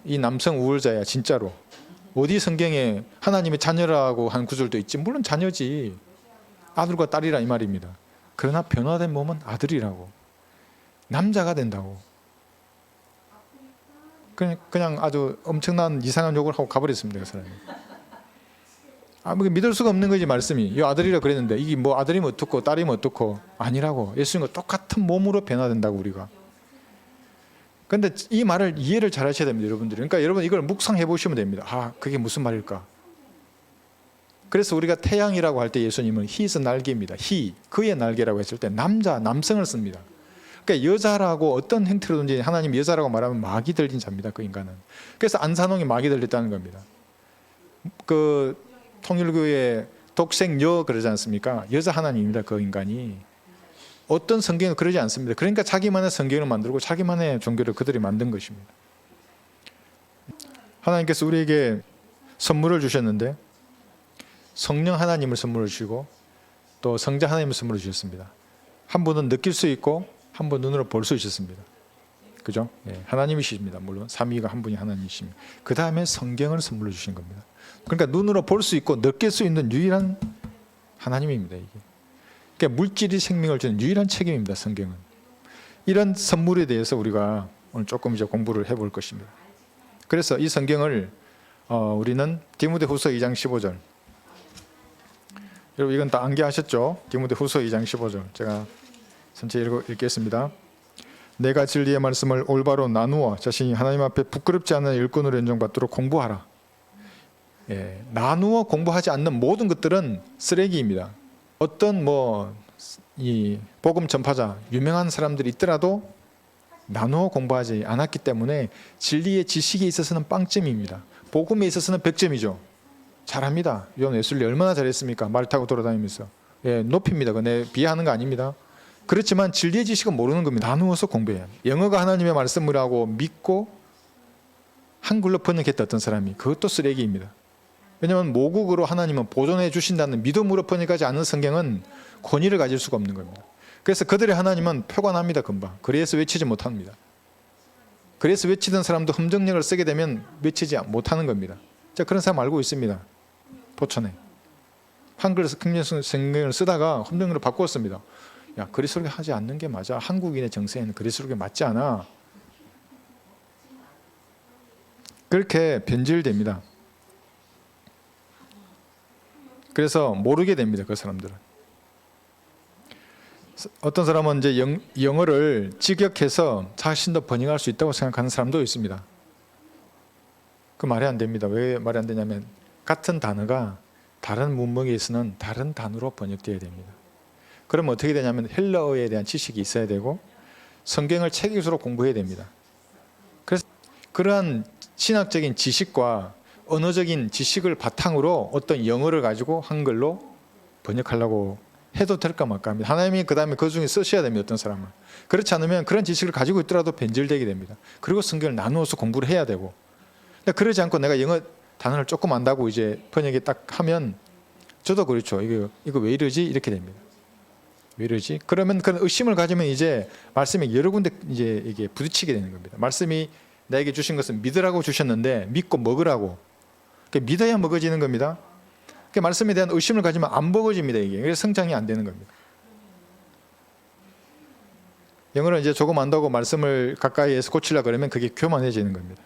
이 남성 우월자야 진짜로. 어디 성경에 하나님의 자녀라고 한 구절도 있지. 물론 자녀지. 아들과 딸이라 이 말입니다. 그러나 변화된 몸은 아들이라고. 남자가 된다고. 그냥 아주 엄청난 이상한 욕을 하고 가버렸습니다. 그 사람이. 믿을 수가 없는 거지 말씀이. 이 아들이라 그랬는데 이게 아들이면 어떻고 딸이면 어떻고. 아니라고. 예수님과 똑같은 몸으로 변화된다고 우리가. 그런데 이 말을 이해를 잘 하셔야 됩니다. 여러분들이. 그러니까 여러분 이걸 묵상해 보시면 됩니다. 그게 무슨 말일까? 그래서 우리가 태양이라고 할 때 예수님은 His 날개입니다. 그의 날개라고 했을 때 남성을 씁니다. 그러니까 여자라고 어떤 행태로든지 하나님 여자라고 말하면 마귀 들린 자입니다. 그 인간은. 그래서 안산홍이 마귀 들렸다는 겁니다. 그 통일교의 독생여 그러지 않습니까? 여자 하나님입니다. 그 인간이. 어떤 성경은 그러지 않습니다. 그러니까 자기만의 성경을 만들고 자기만의 종교를 그들이 만든 것입니다. 하나님께서 우리에게 선물을 주셨는데 성령 하나님을 선물을 주시고 또 성자 하나님을 선물을 주셨습니다. 한 분은 느낄 수 있고 한 분 눈으로 볼 수 있었습니다. 그죠? 하나님이십니다. 물론 삼위가 한 분이 하나님이십니다. 그 다음에 성경을 선물로 주신 겁니다. 그러니까 눈으로 볼 수 있고 느낄 수 있는 유일한 하나님입니다. 이게. 그러니까 물질이 생명을 주는 유일한 책임입니다. 성경은. 이런 선물에 대해서 우리가 오늘 조금 이제 공부를 해볼 것입니다. 그래서 이 성경을 우리는 디모데후서 2장 15절. 여러분 이건 다 암기하셨죠? 디모데후서 2장 15절. 제가 전체 읽겠습니다. 내가 진리의 말씀을 올바로 나누어 자신이 하나님 앞에 부끄럽지 않은 일꾼으로 인정받도록 공부하라. 나누어 공부하지 않는 모든 것들은 쓰레기입니다. 어떤 이 복음 전파자 유명한 사람들이 있더라도 나누어 공부하지 않았기 때문에 진리의 지식에 있어서는 빵점입니다. 복음에 있어서는 100점이죠. 잘합니다. 요한 웨슬리 얼마나 잘했습니까? 말 타고 돌아다니면서. 높입니다. 그거 비하하는 거 아닙니다. 그렇지만 진리의 지식은 모르는 겁니다. 나누어서 공부해야 합니다. 영어가 하나님의 말씀이라고 믿고 한글로 번역했던 어떤 사람이 그것도 쓰레기입니다. 왜냐하면 모국어로 하나님은 보존해 주신다는 믿음으로 번역하지 않은 성경은 권위를 가질 수가 없는 겁니다. 그래서 그들의 하나님은 표관합니다. 금방. 그래서 외치지 못합니다. 그래서 외치던 사람도 흠정력을 쓰게 되면 외치지 못하는 겁니다. 자, 그런 사람 알고 있습니다. 포천에 한글에서 성경을 쓰다가 흠정력을 바꾸었습니다. 야, 그리스도를 하지 않는 게 맞아. 한국인의 정세에는 그리스도가 맞지 않아. 그렇게 변질됩니다. 그래서 모르게 됩니다. 그 사람들은. 어떤 사람은 이제 영어를 직역해서 자신도 번역할 수 있다고 생각하는 사람도 있습니다. 그 말이 안 됩니다. 왜 말이 안 되냐면 같은 단어가 다른 문맥에서는 다른 단어로 번역되어야 됩니다. 그러면 어떻게 되냐면 헬라어에 대한 지식이 있어야 되고 성경을 책 위주로 공부해야 됩니다. 그래서 그러한 신학적인 지식과 언어적인 지식을 바탕으로 어떤 영어를 가지고 한글로 번역하려고 해도 될까 말까 합니다. 하나님이 그 다음에 그 중에 쓰셔야 됩니다. 어떤 사람은. 그렇지 않으면 그런 지식을 가지고 있더라도 변질되게 됩니다. 그리고 성경을 나누어서 공부를 해야 되고, 그러지 않고 내가 영어 단어를 조금 안다고 이제 번역이 딱 하면 저도 그렇죠. 이거 왜 이러지? 이렇게 됩니다. 왜 이러지? 그러면 그런 의심을 가지면 이제 말씀이 여러 군데 이제 이게 부딪히게 되는 겁니다. 말씀이 나에게 주신 것은 믿으라고 주셨는데 믿고 먹으라고. 믿어야 먹어지는 겁니다. 말씀에 대한 의심을 가지면 안 먹어집니다. 이게. 그래서 성장이 안 되는 겁니다. 영어를 이제 조금 안다고 말씀을 가까이에서 고치려고 그러면 그게 교만해지는 겁니다.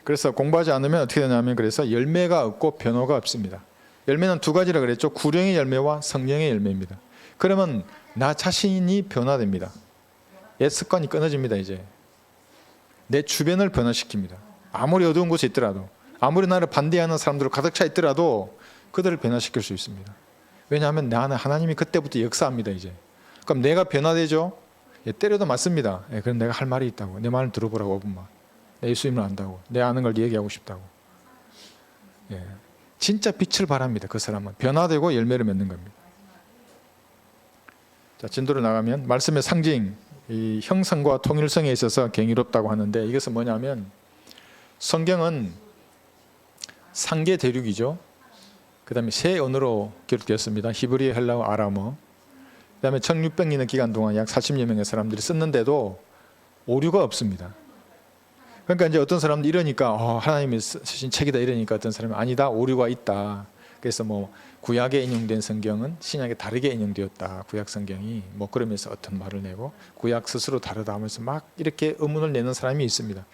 그래서 공부하지 않으면 어떻게 되냐면 그래서 열매가 없고 변화가 없습니다. 열매는 두 가지라 그랬죠. 구령의 열매와 성령의 열매입니다. 그러면 나 자신이 변화됩니다. 옛 습관이 끊어집니다. 이제 내 주변을 변화시킵니다. 아무리 어두운 곳에 있더라도, 아무리 나를 반대하는 사람들로 가득 차 있더라도 그들을 변화시킬 수 있습니다. 왜냐하면 나는 하나님이 그때부터 역사합니다. 이제 그럼 내가 변화되죠. 때려도 맞습니다. 그럼 내가 할 말이 있다고. 내 말을 들어보라고 5분만. 내 예수님을 안다고. 내 아는 걸 얘기하고 싶다고. 진짜 빛을 발합니다. 그 사람은 변화되고 열매를 맺는 겁니다. 자, 진도로 나가면 말씀의 상징, 이 형성과 통일성에 있어서 경이롭다고 하는데 이것은 뭐냐면 성경은 상계 대륙이죠. 그 다음에 세 언어로 기록되었습니다. 히브리, 헬라어, 아람어. 그 다음에 1600년의 기간 동안 약 40여 명의 사람들이 썼는데도 오류가 없습니다. 그러니까 이제 어떤 사람들 이러니까 하나님이 쓰신 책이다 이러니까 어떤 사람이 아니다, 오류가 있다. 그래서 구약에 인용된 성경은 신약에 다르게 인용되었다. 구약 성경이 그러면서 어떤 말을 내고 구약 스스로 다르다 하면서 막 이렇게 의문을 내는 사람이 있습니다.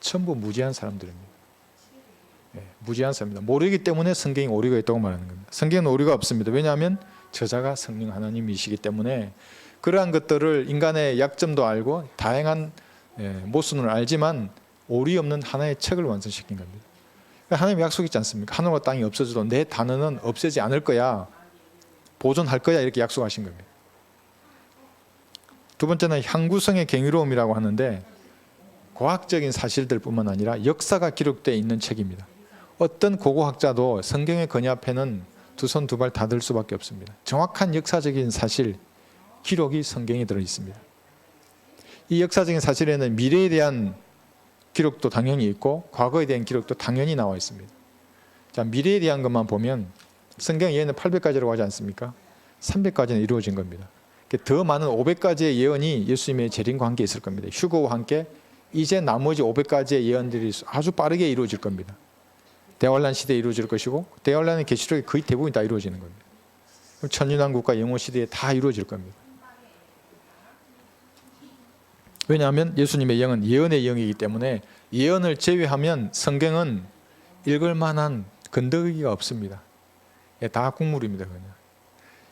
전부 무지한 사람들입니다. 무지한 사람입니다. 모르기 때문에 성경에 오류가 있다고 말하는 겁니다. 성경은 오류가 없습니다. 왜냐하면 저자가 성령 하나님이시기 때문에 그러한 것들을 인간의 약점도 알고 다양한 모순을 알지만 오류 없는 하나의 책을 완성시킨 겁니다. 하나님의 약속 있지 않습니까? 하늘과 땅이 없어져도 내 단어는 없애지 않을 거야. 보존할 거야. 이렇게 약속하신 겁니다. 두 번째는 향구성의 경이로움이라고 하는데 과학적인 사실들뿐만 아니라 역사가 기록되어 있는 책입니다. 어떤 고고학자도 성경의 건의 앞에는 두 손 두 발 다 들 수밖에 없습니다. 정확한 역사적인 사실, 기록이 성경에 들어있습니다. 이 역사적인 사실에는 미래에 대한 기록도 당연히 있고 과거에 대한 기록도 당연히 나와 있습니다. 자, 미래에 대한 것만 보면 성경 예언은 800가지라고 하지 않습니까? 300가지는 이루어진 겁니다. 더 많은 500가지의 예언이 예수님의 재림과 함께 있을 겁니다. 휴거와 함께 이제 나머지 500가지의 예언들이 아주 빠르게 이루어질 겁니다. 대환란 시대에 이루어질 것이고 대환란의 계시록이 거의 대부분이 다 이루어지는 겁니다. 천년왕국과 영원 시대에 다 이루어질 겁니다. 왜냐하면 예수님의 영은 예언의 영이기 때문에 예언을 제외하면 성경은 읽을 만한 건더기가 없습니다. 다 국물입니다. 그냥.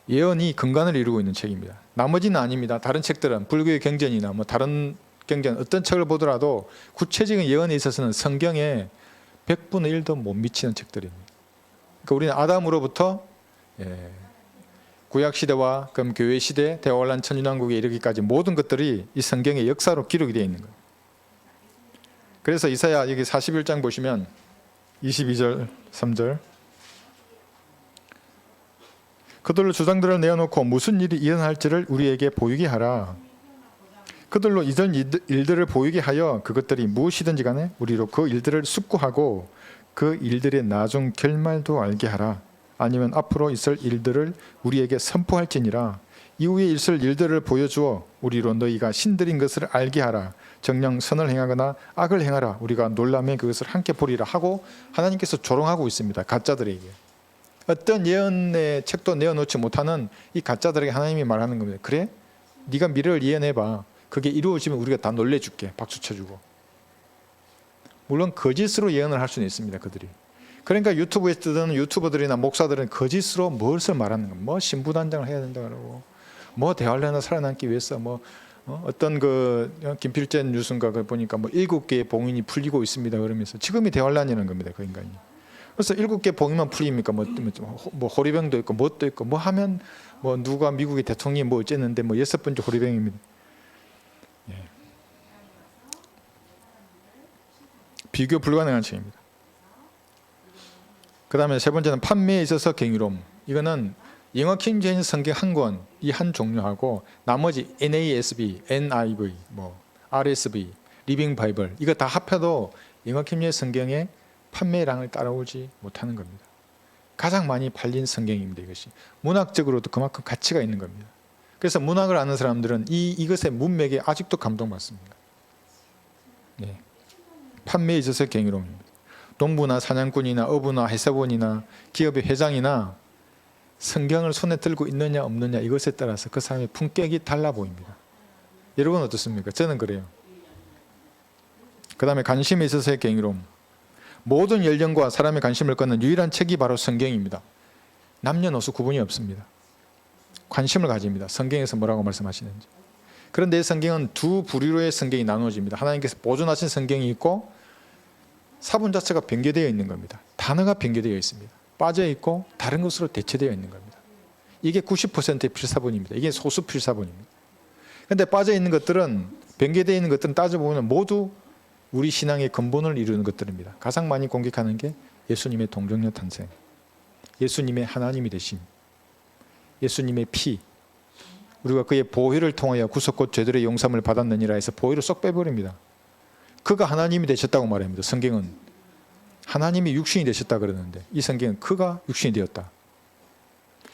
예언이 근간을 이루고 있는 책입니다. 나머지는 아닙니다. 다른 책들은 불교의 경전이나 뭐 다른 경전 어떤 책을 보더라도 구체적인 예언에 있어서는 성경에 100분의 1도 못 미치는 책들입니다. 그러니까 우리는 아담으로부터 구약시대와 그럼 교회시대, 대환란 천년왕국에 이르기까지 모든 것들이 이 성경의 역사로 기록이 되어 있는 거예요. 그래서 이사야 여기 41장 보시면 22절 3절 그들로 주장들을 내어놓고 무슨 일이 일어날지를 우리에게 보이게 하라. 그들로 이전 일들을 보이게 하여 그것들이 무엇이든지 간에 우리로 그 일들을 숙고하고 그 일들의 나중 결말도 알게 하라. 아니면 앞으로 있을 일들을 우리에게 선포할지니라. 이후에 있을 일들을 보여주어 우리로 너희가 신들인 것을 알게 하라. 정녕 선을 행하거나 악을 행하라. 우리가 놀라매 그것을 함께 보리라 하고 하나님께서 조롱하고 있습니다. 가짜들에게. 어떤 예언의 책도 내어놓지 못하는 이 가짜들에게 하나님이 말하는 겁니다. 그래? 네가 미래를 예언해봐. 그게 이루어지면 우리가 다 놀래줄게. 박수 쳐주고. 물론 거짓으로 예언을 할 수는 있습니다. 그들이. 그러니까 유튜브에 뜨는 유튜버들이나 목사들은 거짓으로 무엇을 말하는 겁니다. 뭐 신부단장을 해야 된다 그러고 뭐 대환란을 살아남기 위해서 뭐 어떤 그 김필재 뉴스인가 보니까 뭐 7개의 봉인이 풀리고 있습니다 그러면서 지금이 대환란이라는 겁니다. 그 인간이. 그래서 7개 봉인만 풀립니까? 뭐 호리병도 있고 뭣도 있고 뭐 하면 뭐 누가 미국의 대통령이 뭐 어쨌는데 뭐 6번째 호리병입니다. 예. 비교 불가능한 책입니다. 그 다음에 세 번째는 판매에 있어서 경이로움. 이거는 영어 킹제임스 성경 한 권, 이 한 종류하고 나머지 NASB, NIV, 뭐 RSV, 리빙 바이블 이거 다 합해도 영어 킹제임스 성경의 판매량을 따라오지 못하는 겁니다. 가장 많이 팔린 성경입니다. 이것이 문학적으로도 그만큼 가치가 있는 겁니다. 그래서 문학을 아는 사람들은 이것의 문맥에 아직도 감동받습니다. 네. 판매에 있어서 경이로움입니다. 농부나 사냥꾼이나 어부나 회사원이나 기업의 회장이나 성경을 손에 들고 있느냐 없느냐 이것에 따라서 그 사람의 품격이 달라 보입니다. 여러분 어떻습니까? 저는 그래요. 그 다음에 관심에 있어서의 경이로움. 모든 연령과 사람의 관심을 끄는 유일한 책이 바로 성경입니다. 남녀노소 구분이 없습니다. 관심을 가집니다. 성경에서 뭐라고 말씀하시는지. 그런데 성경은 두 부류의 성경이 나누어집니다. 하나님께서 보존하신 성경이 있고 사본 자체가 변개되어 있는 겁니다. 단어가 변개되어 있습니다. 빠져 있고 다른 것으로 대체되어 있는 겁니다. 이게 90%의 필사본입니다. 이게 소수 필사본입니다. 그런데 빠져 있는 것들은 변개되어 있는 것들은 따져보면 모두 우리 신앙의 근본을 이루는 것들입니다. 가장 많이 공격하는 게 예수님의 동정녀 탄생, 예수님의 하나님이 되심, 예수님의 피, 우리가 그의 보혈을 통하여 구속 곧 죄들의 용서함을 받았느니라 해서 보혈을 쏙 빼버립니다. 그가 하나님이 되셨다고 말합니다. 성경은 하나님이 육신이 되셨다 그러는데 이 성경은 그가 육신이 되었다.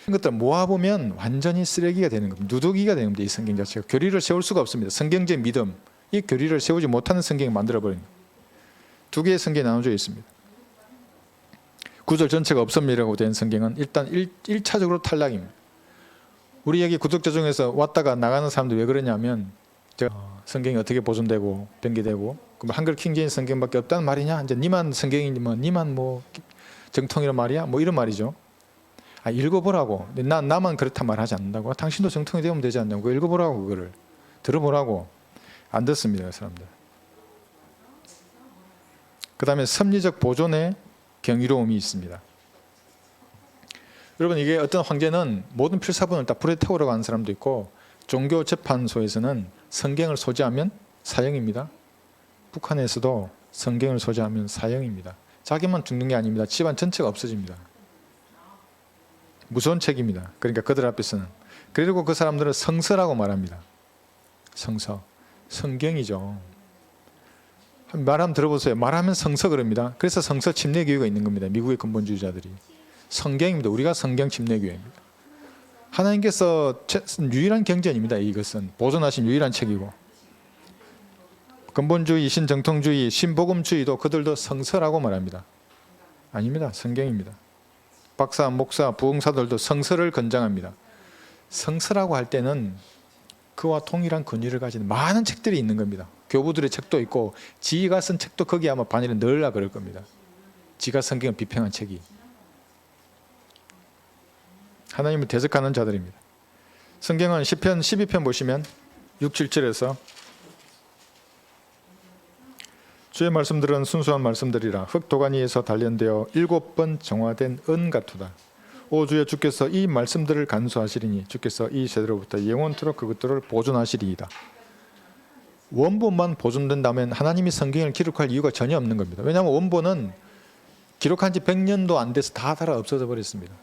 이것들 모아보면 완전히 쓰레기가 되는 겁니다. 누더기가 되는 겁니다. 이 성경 자체가 교리를 세울 수가 없습니다. 성경적 믿음, 이 교리를 세우지 못하는 성경을 만들어버립니다. 두 개의 성경이 나눠져 있습니다. 구절 전체가 없음이라고 된 성경은 일단 1차적으로 탈락입니다. 우리 여기 구독자 중에서 왔다가 나가는 사람들 왜 그러냐면 성경이 어떻게 보존되고 변개되고 그럼 한글 킹제임스 성경밖에 없다는 말이냐? 이제 니만 성경이니 뭐 니만 뭐 정통이란 말이야? 뭐 이런 말이죠. 아 읽어보라고. 나만 그렇다 말하지 않는다고. 당신도 정통이 되면 되지 않냐고. 읽어보라고 그거를 들어보라고. 안 듣습니다, 그 사람들. 그 다음에 섭리적 보존의 경이로움이 있습니다. 여러분 이게 어떤 황제는 모든 필사본을 다 불에 태우러 가는 사람도 있고 종교재판소에서는 성경을 소지하면 사형입니다. 북한에서도 성경을 소지하면 사형입니다. 자기만 죽는 게 아닙니다. 집안 전체가 없어집니다. 무서운 책입니다. 그러니까 그들 앞에서는. 그리고 그 사람들은 성서라고 말합니다. 성서. 성경이죠. 말하면 들어보세요. 말하면 성서 그럽니다. 그래서 성서 침례교회가 있는 겁니다. 미국의 근본주의자들이. 성경입니다. 우리가 성경 침례교회입니다. 하나님께서 유일한 경전입니다. 이것은 보존하신 유일한 책이고 근본주의, 신정통주의, 신복음주의도 그들도 성서라고 말합니다. 아닙니다. 성경입니다. 박사, 목사, 부흥사들도 성서를 권장합니다. 성서라고 할 때는 그와 동일한 권위를 가진 많은 책들이 있는 겁니다. 교부들의 책도 있고 지가 쓴 책도 거기에 아마 반일은 넣으려 그럴 겁니다. 지가 성경을 비평한 책이. 하나님을 대적하는 자들입니다. 성경은 시편 12편 보시면 6, 7절에서 주의 말씀들은 순수한 말씀들이라 흙 도가니에서 단련되어 7번 정화된 은 같도다. 오 주여, 주께서 이 말씀들을 간수하시리니 주께서 이 세대로부터 영원토록 그것들을 보존하시리이다. 원본만 보존된다면 하나님이 성경을 기록할 이유가 전혀 없는 겁니다. 왜냐하면 원본은 기록한 지 100년도 안 돼서 다 달아 없어져 버렸습니다.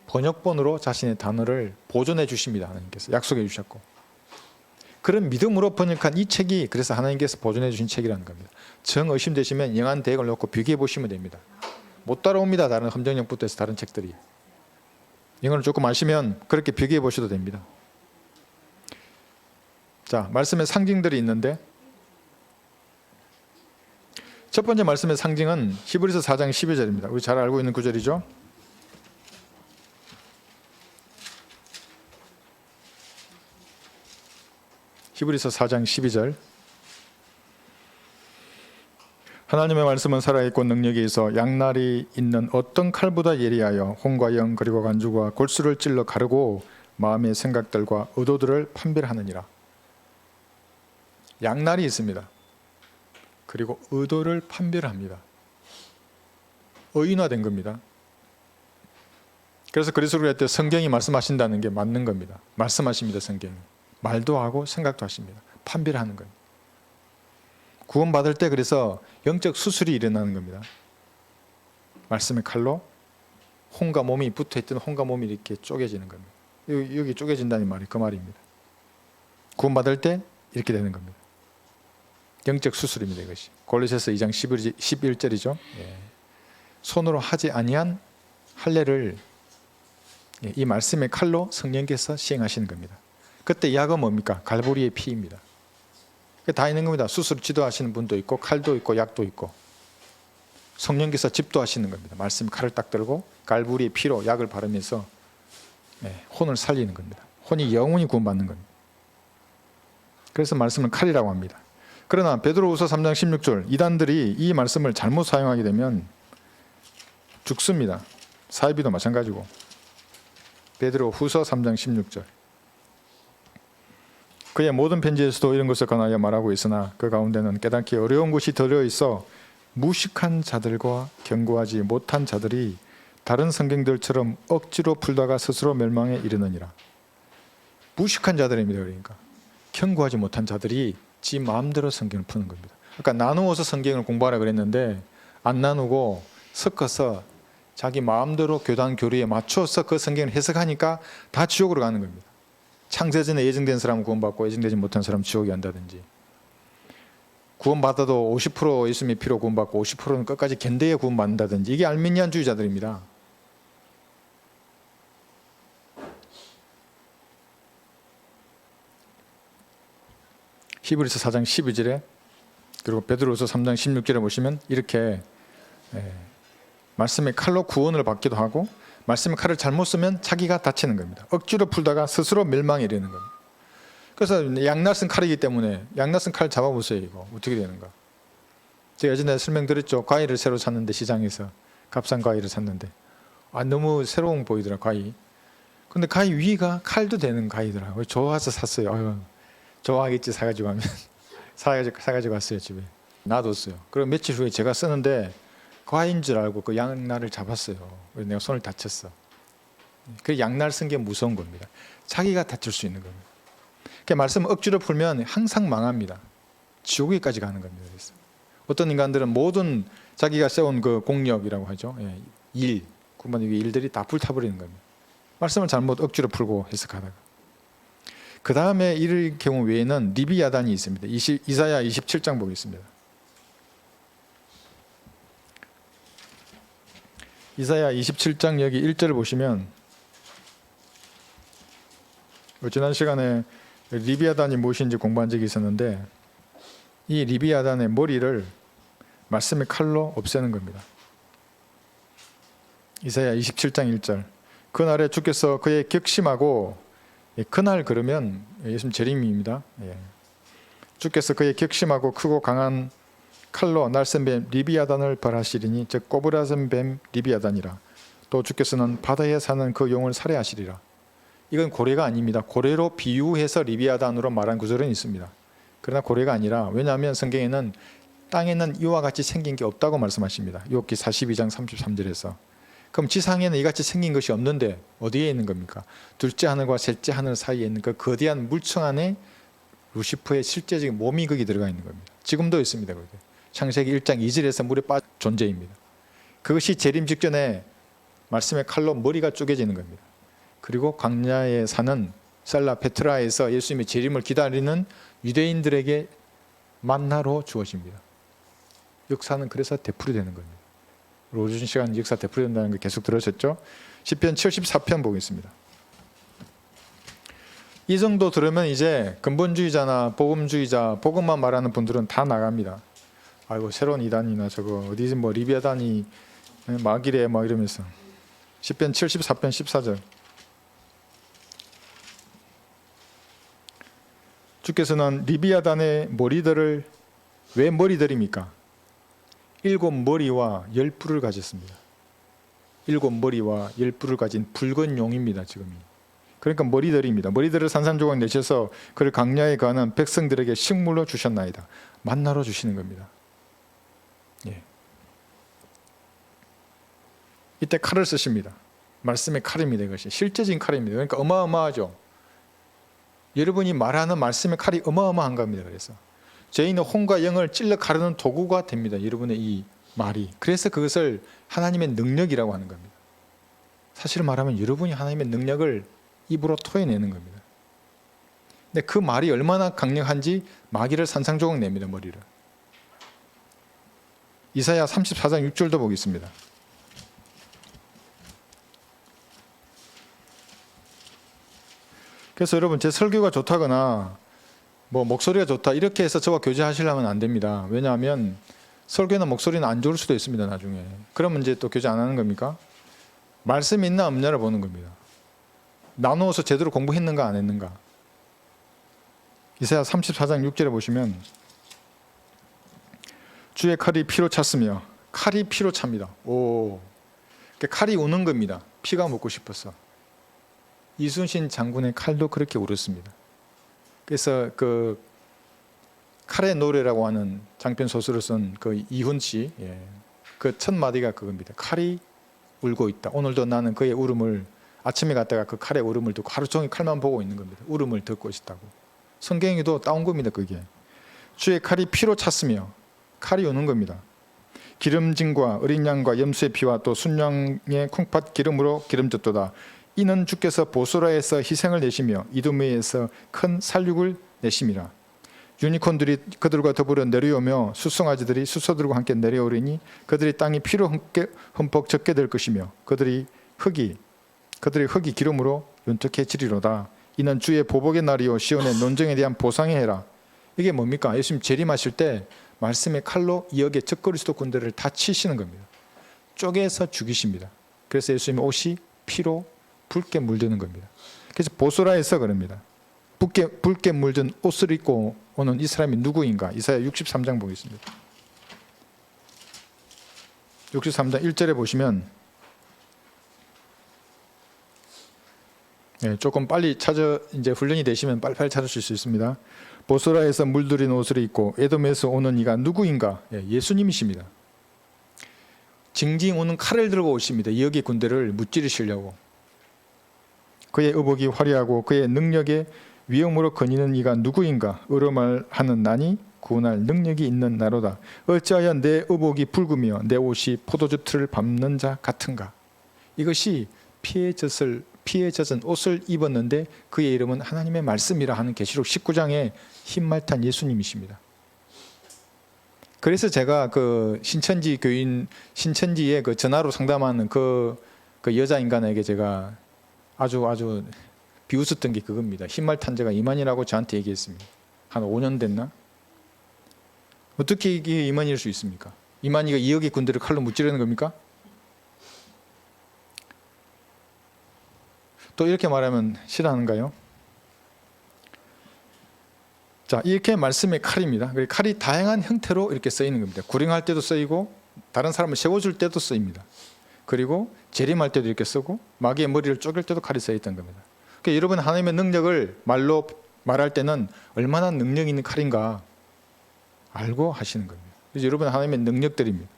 번역본으로 자신의 단어를 보존해 주십니다. 하나님께서 약속해 주셨고, 그런 믿음으로 번역한 이 책이 그래서 하나님께서 보존해 주신 책이라는 겁니다. 정 의심되시면 영한 대역을 놓고 비교해 보시면 됩니다. 못 따라옵니다. 다른 함정역부터 해서 다른 책들이. 영어를 조금 아시면 그렇게 비교해 보셔도 됩니다. 자, 말씀의 상징들이 있는데 첫 번째 말씀의 상징은 히브리서 4장 12절입니다. 우리 잘 알고 있는 구절이죠. 히브리서 4장 12절. 하나님의 말씀은 살아있고 능력이 있어 양날이 있는 어떤 칼보다 예리하여 혼과 영 그리고 간주와 골수를 찔러 가르고 마음의 생각들과 의도들을 판별하느니라. 양날이 있습니다. 그리고 의도를 판별합니다. 의인화된 겁니다. 그래서 그리스도로 할 때 성경이 말씀하신다는 게 맞는 겁니다. 말씀하십니다. 성경이. 말도 하고 생각도 하십니다. 판별하는 겁니다. 구원받을 때 그래서 영적 수술이 일어나는 겁니다. 말씀의 칼로 혼과 몸이 붙어있던 혼과 몸이 이렇게 쪼개지는 겁니다. 여기 쪼개진다는 말이 그 말입니다. 구원받을 때 이렇게 되는 겁니다. 영적 수술입니다. 이것이 골로새서 2장 11절이죠. 손으로 하지 아니한 할례를 이 말씀의 칼로 성령께서 시행하시는 겁니다. 그때 약은 뭡니까? 갈보리의 피입니다. 다 있는 겁니다. 수술 지도하시는 분도 있고 칼도 있고 약도 있고 성령께서 집도하시는 겁니다. 말씀 칼을 딱 들고 갈보리의 피로 약을 바르면서 혼을 살리는 겁니다. 혼이 영원히 구원받는 겁니다. 그래서 말씀을 칼이라고 합니다. 그러나 베드로후서 3장 16절 이단들이 이 말씀을 잘못 사용하게 되면 죽습니다. 사이비도 마찬가지고. 베드로후서 3장 16절 그의 모든 편지에서도 이런 것을 권하여 말하고 있으나 그 가운데는 깨닫기 어려운 것이 들어있어 무식한 자들과 견고하지 못한 자들이 다른 성경들처럼 억지로 풀다가 스스로 멸망에 이르느니라. 무식한 자들입니다. 그러니까 견고하지 못한 자들이 지 마음대로 성경을 푸는 겁니다. 그러니까 나누어서 성경을 공부하라 그랬는데 안 나누고 섞어서 자기 마음대로 교단 교리에 맞춰서 그 성경을 해석하니까 다 지옥으로 가는 겁니다. 창세전에 예정된 사람은 구원받고 예정되지 못한 사람은 지옥에 간다든지, 구원받아도 50% 예수님의 피로 구원받고 50%는 끝까지 견대에 구원받는다든지, 이게 알미니안주의자들입니다. 히브리서 4장 12절에 그리고 베드로후서 3장 16절에 보시면 이렇게 말씀의 칼로 구원을 받기도 하고 말씀의 칼을 잘못 쓰면 자기가 다치는 겁니다. 억지로 풀다가 스스로 멸망에 이르는 겁니다. 그래서 양날 쓴 칼이기 때문에 양날 쓴 칼 잡아보세요. 이거 어떻게 되는가. 제가 예전에 설명드렸죠. 과일을 새로 샀는데 시장에서 값싼 과일을 샀는데 너무 새로운 보이더라 과일. 근데 과일 위가 칼도 되는 과일이더라고요. 좋아서 샀어요. 아유, 좋아하겠지 사가지고 하면 사가지고 왔어요. 집에 놔뒀어요. 그리고 며칠 후에 제가 쓰는데 과인 줄 알고 그 양날을 잡았어요. 그래서 내가 손을 다쳤어. 그 양날 쓴 게 무서운 겁니다. 자기가 다칠 수 있는 겁니다. 그 말씀 억지로 풀면 항상 망합니다. 지옥에까지 가는 겁니다. 그래서 어떤 인간들은 모든 자기가 세운 그 공력이라고 하죠. 일, 구만의 일들이 다 불타버리는 겁니다. 말씀을 잘못 억지로 풀고 해석하다가. 그 다음에 이럴 경우 외에는 리비아단이 있습니다. 이사야 27장 보겠습니다. 이사야 27장 여기 1절을 보시면 지난 시간에 리비아단이 무엇인지 공부한 적이 있었는데 이 리비아단의 머리를 말씀의 칼로 없애는 겁니다. 이사야 27장 1절. 그날에 주께서 그의 격심하고, 그날 그러면 예수님 재림입니다. 주께서 그의 격심하고 크고 강한 칼로 날쌘 뱀 리비아단을 벌하시리니 즉 꼬부라진 뱀 리비아단이라. 또 주께서는 바다에 사는 그 용을 살해하시리라. 이건 고래가 아닙니다. 고래로 비유해서 리비아단으로 말한 구절은 있습니다. 그러나 고래가 아니라, 왜냐하면 성경에는 땅에는 이와 같이 생긴 게 없다고 말씀하십니다. 욥기 42장 33절에서. 그럼 지상에는 이같이 생긴 것이 없는데 어디에 있는 겁니까? 둘째 하늘과 셋째 하늘 사이에 있는 그 거대한 물청 안에 루시퍼의 실제적인 몸이 거기 들어가 있는 겁니다. 지금도 있습니다. 거기. 창세기 1장 2절에서 물에 빠진 존재입니다. 그것이 재림 직전에 말씀의 칼로 머리가 쪼개지는 겁니다. 그리고 광야에 사는 셀라 페트라에서 예수님의 재림을 기다리는 유대인들에게 만나로 주어집니다. 역사는 그래서 되풀이되는 겁니다. 오준 시간 역사 되풀이된다는 거 계속 들으셨죠? 시편 74편 보겠습니다. 이 정도 들으면 이제 근본주의자나 복음주의자, 복음만 말하는 분들은 다 나갑니다. 아이고 새로운 이단이나 저거 어디서 뭐 리비아단이 마귀래 막 이러면서. 시편 74편 14절. 주께서는 리비아단의 머리들을, 왜 머리들입니까? 7머리와 10뿔을 가졌습니다. 7머리와 10뿔을 가진 붉은 용입니다. 지금이. 그러니까 머리들입니다. 머리들을 산산조각 내셔서 그를 광야에 가는 백성들에게 식물로 주셨나이다. 만나로 주시는 겁니다. 예. 이때 칼을 쓰십니다. 말씀의 칼입니다. 이것이 실제적인 칼입니다. 그러니까 어마어마하죠. 여러분이 말하는 말씀의 칼이 어마어마한 겁니다. 그래서 죄인의 혼과 영을 찔러 가르는 도구가 됩니다. 여러분의 이 말이. 그래서 그것을 하나님의 능력이라고 하는 겁니다. 사실 말하면 여러분이 하나님의 능력을 입으로 토해내는 겁니다. 근데 그 말이 얼마나 강력한지 마귀를 산산조각 냅니다. 머리를. 이사야 34장 6절도 보겠습니다. 그래서 여러분, 제 설교가 좋다거나 뭐 목소리가 좋다 이렇게 해서 저와 교제하시려면 안 됩니다. 왜냐하면 설교나 목소리는 안 좋을 수도 있습니다. 나중에. 그러면 이제 또 교제 안 하는 겁니까? 말씀이 있나 없냐를 보는 겁니다. 나누어서 제대로 공부했는가 안 했는가. 이사야 34장 6절에 보시면 주의 칼이 피로 찼으며, 칼이 피로 찹니다. 오, 칼이 우는 겁니다. 피가 먹고 싶어서. 이순신 장군의 칼도 그렇게 울었습니다. 그래서 그 칼의 노래라고 하는 장편 소설을 쓴 그 이훈 씨, 그 첫 마디가 그겁니다. 칼이 울고 있다. 오늘도 나는 그의 울음을, 아침에 갔다가 그 칼의 울음을 듣고 하루 종일 칼만 보고 있는 겁니다. 울음을 듣고 있다고. 성경에도 따온 겁니다. 그게. 주의 칼이 피로 찼으며, 칼이 우는 겁니다. 기름진과 어린 양과 염소의 피와 또 순양의 콩팥 기름으로 기름졌도다. 이는 주께서 보소라에서 희생을 내시며 이두메에서 큰 살육을 내심이라. 유니콘들이 그들과 더불어 내려오며 수송아지들이 수소들과 함께 내려오리니 그들이 땅이 피로 흠뻑 젖게 될 것이며 그들의 흙이 기름으로 윤택해지리로다. 이는 주의 보복의 날이요 시온의 논정에 대한 보상의 해라. 이게 뭡니까? 예수님 재림하실 때 말씀의 칼로 이역의 적그리스도 군대를 다 치시는 겁니다. 쪼개서 죽이십니다. 그래서 예수님의 옷이 피로 붉게 물드는 겁니다. 그래서 보소라에서 그럽니다. 붉게 물든 옷을 입고 오는 이 사람이 누구인가? 이사야 63장 보겠습니다. 63장 1절에 보시면, 조금 빨리 이제 훈련이 되시면 빨리빨리 찾으실 수 있습니다. 보소라에서 물들인 옷을 입고 에돔에서 오는 이가 누구인가? 예수님이십니다. 징징 오는 칼을 들고 오십니다. 여기 군대를 무찌르시려고. 그의 의복이 화려하고 그의 능력의 위엄으로 거니는 이가 누구인가? 의로말하는 나니 구원할 능력이 있는 나로다. 어찌하여 내 의복이 붉으며 내 옷이 포도주 틀을 밟는 자 같은가? 이것이 피에 젖은 옷을 입었는데 그의 이름은 하나님의 말씀이라 하는 계시록 19장의 흰말탄 예수님이십니다. 그래서 제가 그 신천지의 그 전화로 상담하는 그 여자 인간에게 제가 아주 비웃었던 게 그겁니다. 흰말탄자가 이만이라고 저한테 얘기했습니다. 한 5년 됐나? 어떻게 이게 이만일 수 있습니까? 이만희가 이혁의 군대를 칼로 무찌르는 겁니까? 또 이렇게 말하면 싫어하는가요? 자, 이렇게 말씀의 칼입니다. 칼이 다양한 형태로 이렇게 쓰이는 겁니다. 구령할 때도 쓰이고 다른 사람을 세워줄 때도 쓰입니다. 그리고 재림할 때도 이렇게 쓰고 마귀의 머리를 쪼갤 때도 칼이 쓰였던 겁니다. 그러니까 여러분 하나님의 능력을 말로 말할 때는 얼마나 능력 있는 칼인가 알고 하시는 겁니다. 그래서 여러분 하나님의 능력들입니다.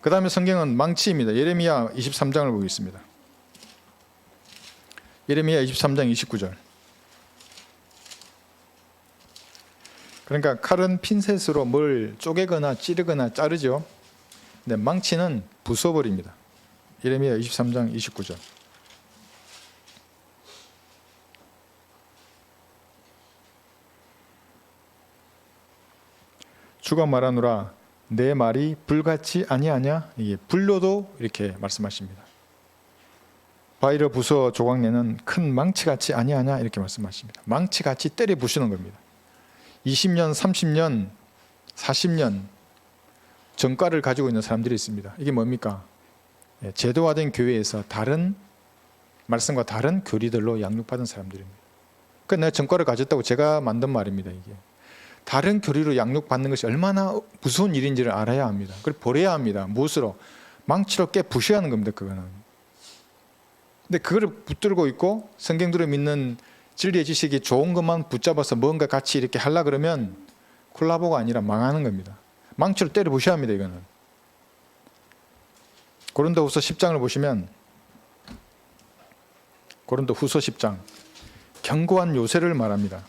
그 다음에 성경은 망치입니다. 예레미야 23장을 보겠습니다. 예레미야 23장 29절. 그러니까 칼은 핀셋으로 뭘 쪼개거나 찌르거나 자르죠. 근데 망치는 부숴버립니다. 예레미야 23장 29절. 주가 말하노라 내 말이 불같이 아니하냐. 이게 불로도 이렇게 말씀하십니다. 바위를 부숴 조각내는 큰 망치같이 아니하냐 이렇게 말씀하십니다. 망치같이 때려 부수는 겁니다. 20년, 30년, 40년 전과를 가지고 있는 사람들이 있습니다. 이게 뭡니까? 제도화된 교회에서 다른 말씀과 다른 교리들로 양육받은 사람들입니다. 그러니까 내가 전과를 가졌다고 제가 만든 말입니다. 이게 다른 교리로 양육받는 것이 얼마나 무서운 일인지를 알아야 합니다. 그걸 버려야 합니다. 무엇으로? 망치로 깨 부셔야 하는 겁니다. 그거는. 근데 그거를 붙들고 있고 성경들을 믿는 진리의 지식이 좋은 것만 붙잡아서 뭔가 같이 이렇게 하려 그러면 콜라보가 아니라 망하는 겁니다. 망치로 때려 부셔야 합니다. 이거는. 고린도후서 10장을 보시면 고린도후서 10장 견고한 요새를 말합니다.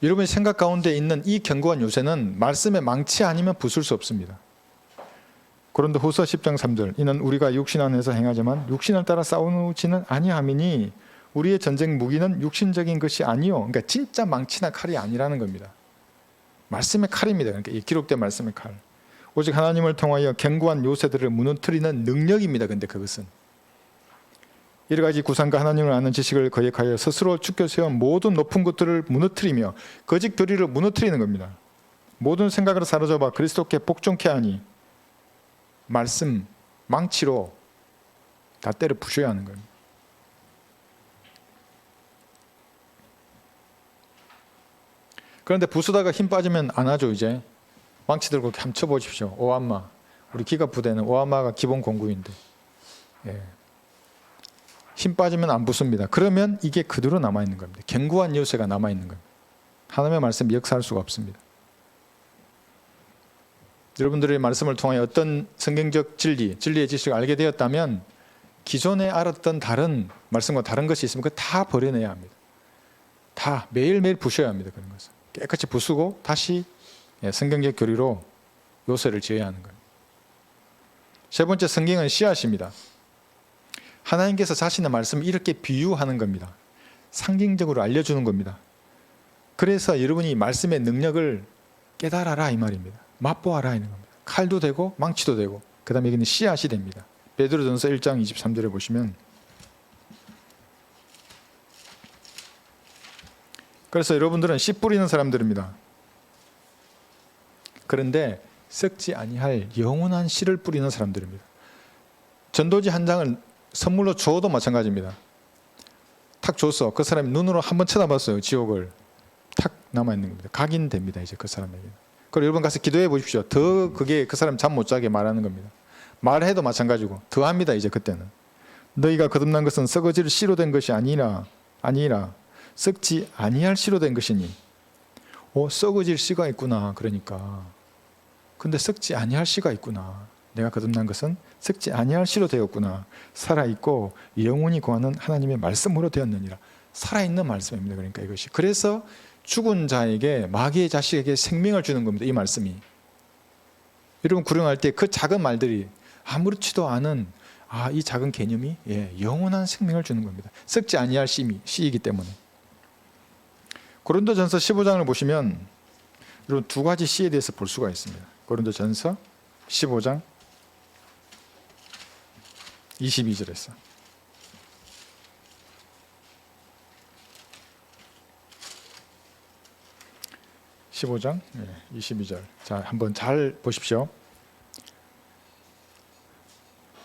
여러분의 생각 가운데 있는 이 견고한 요새는 말씀의 망치 아니면 부술 수 없습니다. 고린도후서 10장 3절 이는 우리가 육신 안에서 행하지만 육신을 따라 싸우지는 아니함이니 우리의 전쟁 무기는 육신적인 것이 아니요. 그러니까 진짜 망치나 칼이 아니라는 겁니다. 말씀의 칼입니다. 그러니까 이 기록된 말씀의 칼. 오직 하나님을 통하여 견고한 요새들을 무너뜨리는 능력입니다. 근데 그것은 여러 가지 구상과 하나님을 아는 지식을 거역하여 스스로 죽여 세워 모든 높은 것들을 무너뜨리며 거짓 교리를 무너뜨리는 겁니다. 모든 생각을 사로잡아 그리스도께 복종케 하니 말씀, 망치로 다 때려 부셔야 하는 겁니다. 그런데 부수다가 힘 빠지면 안 하죠. 이제 망치 들고 한번 쳐보십시오. 오한마, 우리 기갑 부대는 오한마가 기본 공구인데 힘 빠지면 안 부숩니다. 그러면 이게 그대로 남아있는 겁니다. 견고한 요새가 남아있는 겁니다. 하나님의 말씀이 역사할 수가 없습니다. 여러분들의 말씀을 통하여 어떤 성경적 진리의 지식을 알게 되었다면 기존에 알았던 다른 말씀과 다른 것이 있으면 그거 다 버려내야 합니다. 다 매일매일 부셔야 합니다. 그런 것을 깨끗이 부수고 다시 성경적 교리로 요새를 지어야 하는 거예요. 세 번째, 성경은 씨앗입니다. 하나님께서 자신의 말씀을 이렇게 비유하는 겁니다. 상징적으로 알려주는 겁니다. 그래서 여러분이 말씀의 능력을 깨달아라 이 말입니다. 맛보아라 하는 겁니다. 칼도 되고 망치도 되고 그 다음에 여기는 씨앗이 됩니다. 베드로전서 1장 23절에 보시면 그래서 여러분들은 씨 뿌리는 사람들입니다. 그런데 썩지 아니할 영원한 씨를 뿌리는 사람들입니다. 전도지 한 장을 선물로 줘도 마찬가지입니다. 탁 줬어. 그 사람이 눈으로 한번 쳐다봤어요. 지옥을. 탁 남아있는 겁니다. 각인됩니다. 이제 그 사람에게. 그리고 여러분 가서 기도해 보십시오. 더 그게 그 사람 잠 못 자게 말하는 겁니다. 말해도 마찬가지고 더 합니다. 이제 그때는. 너희가 거듭난 것은 썩어질 씨로 된 것이 아니라 썩지 아니할 씨로 된 것이니. 썩어질 씨가 있구나. 그러니까. 근데 썩지 아니할 씨가 있구나. 내가 거듭난 것은 썩지 아니할 씨로 되었구나. 살아있고 영원히 거하는 하나님의 말씀으로 되었느니라. 살아있는 말씀입니다. 그러니까 이것이. 그래서 죽은 자에게 마귀의 자식에게 생명을 주는 겁니다. 이 말씀이. 여러분 구령할 때 그 작은 말들이 아무렇지도 않은 이 작은 개념이 영원한 생명을 주는 겁니다. 썩지 아니할 씨이기 때문에. 고린도전서 15장을 보시면 여러분 두 가지 씨에 대해서 볼 수가 있습니다. 고린도전서 15장 22절에서 15장 22절. 자, 한번 잘 보십시오.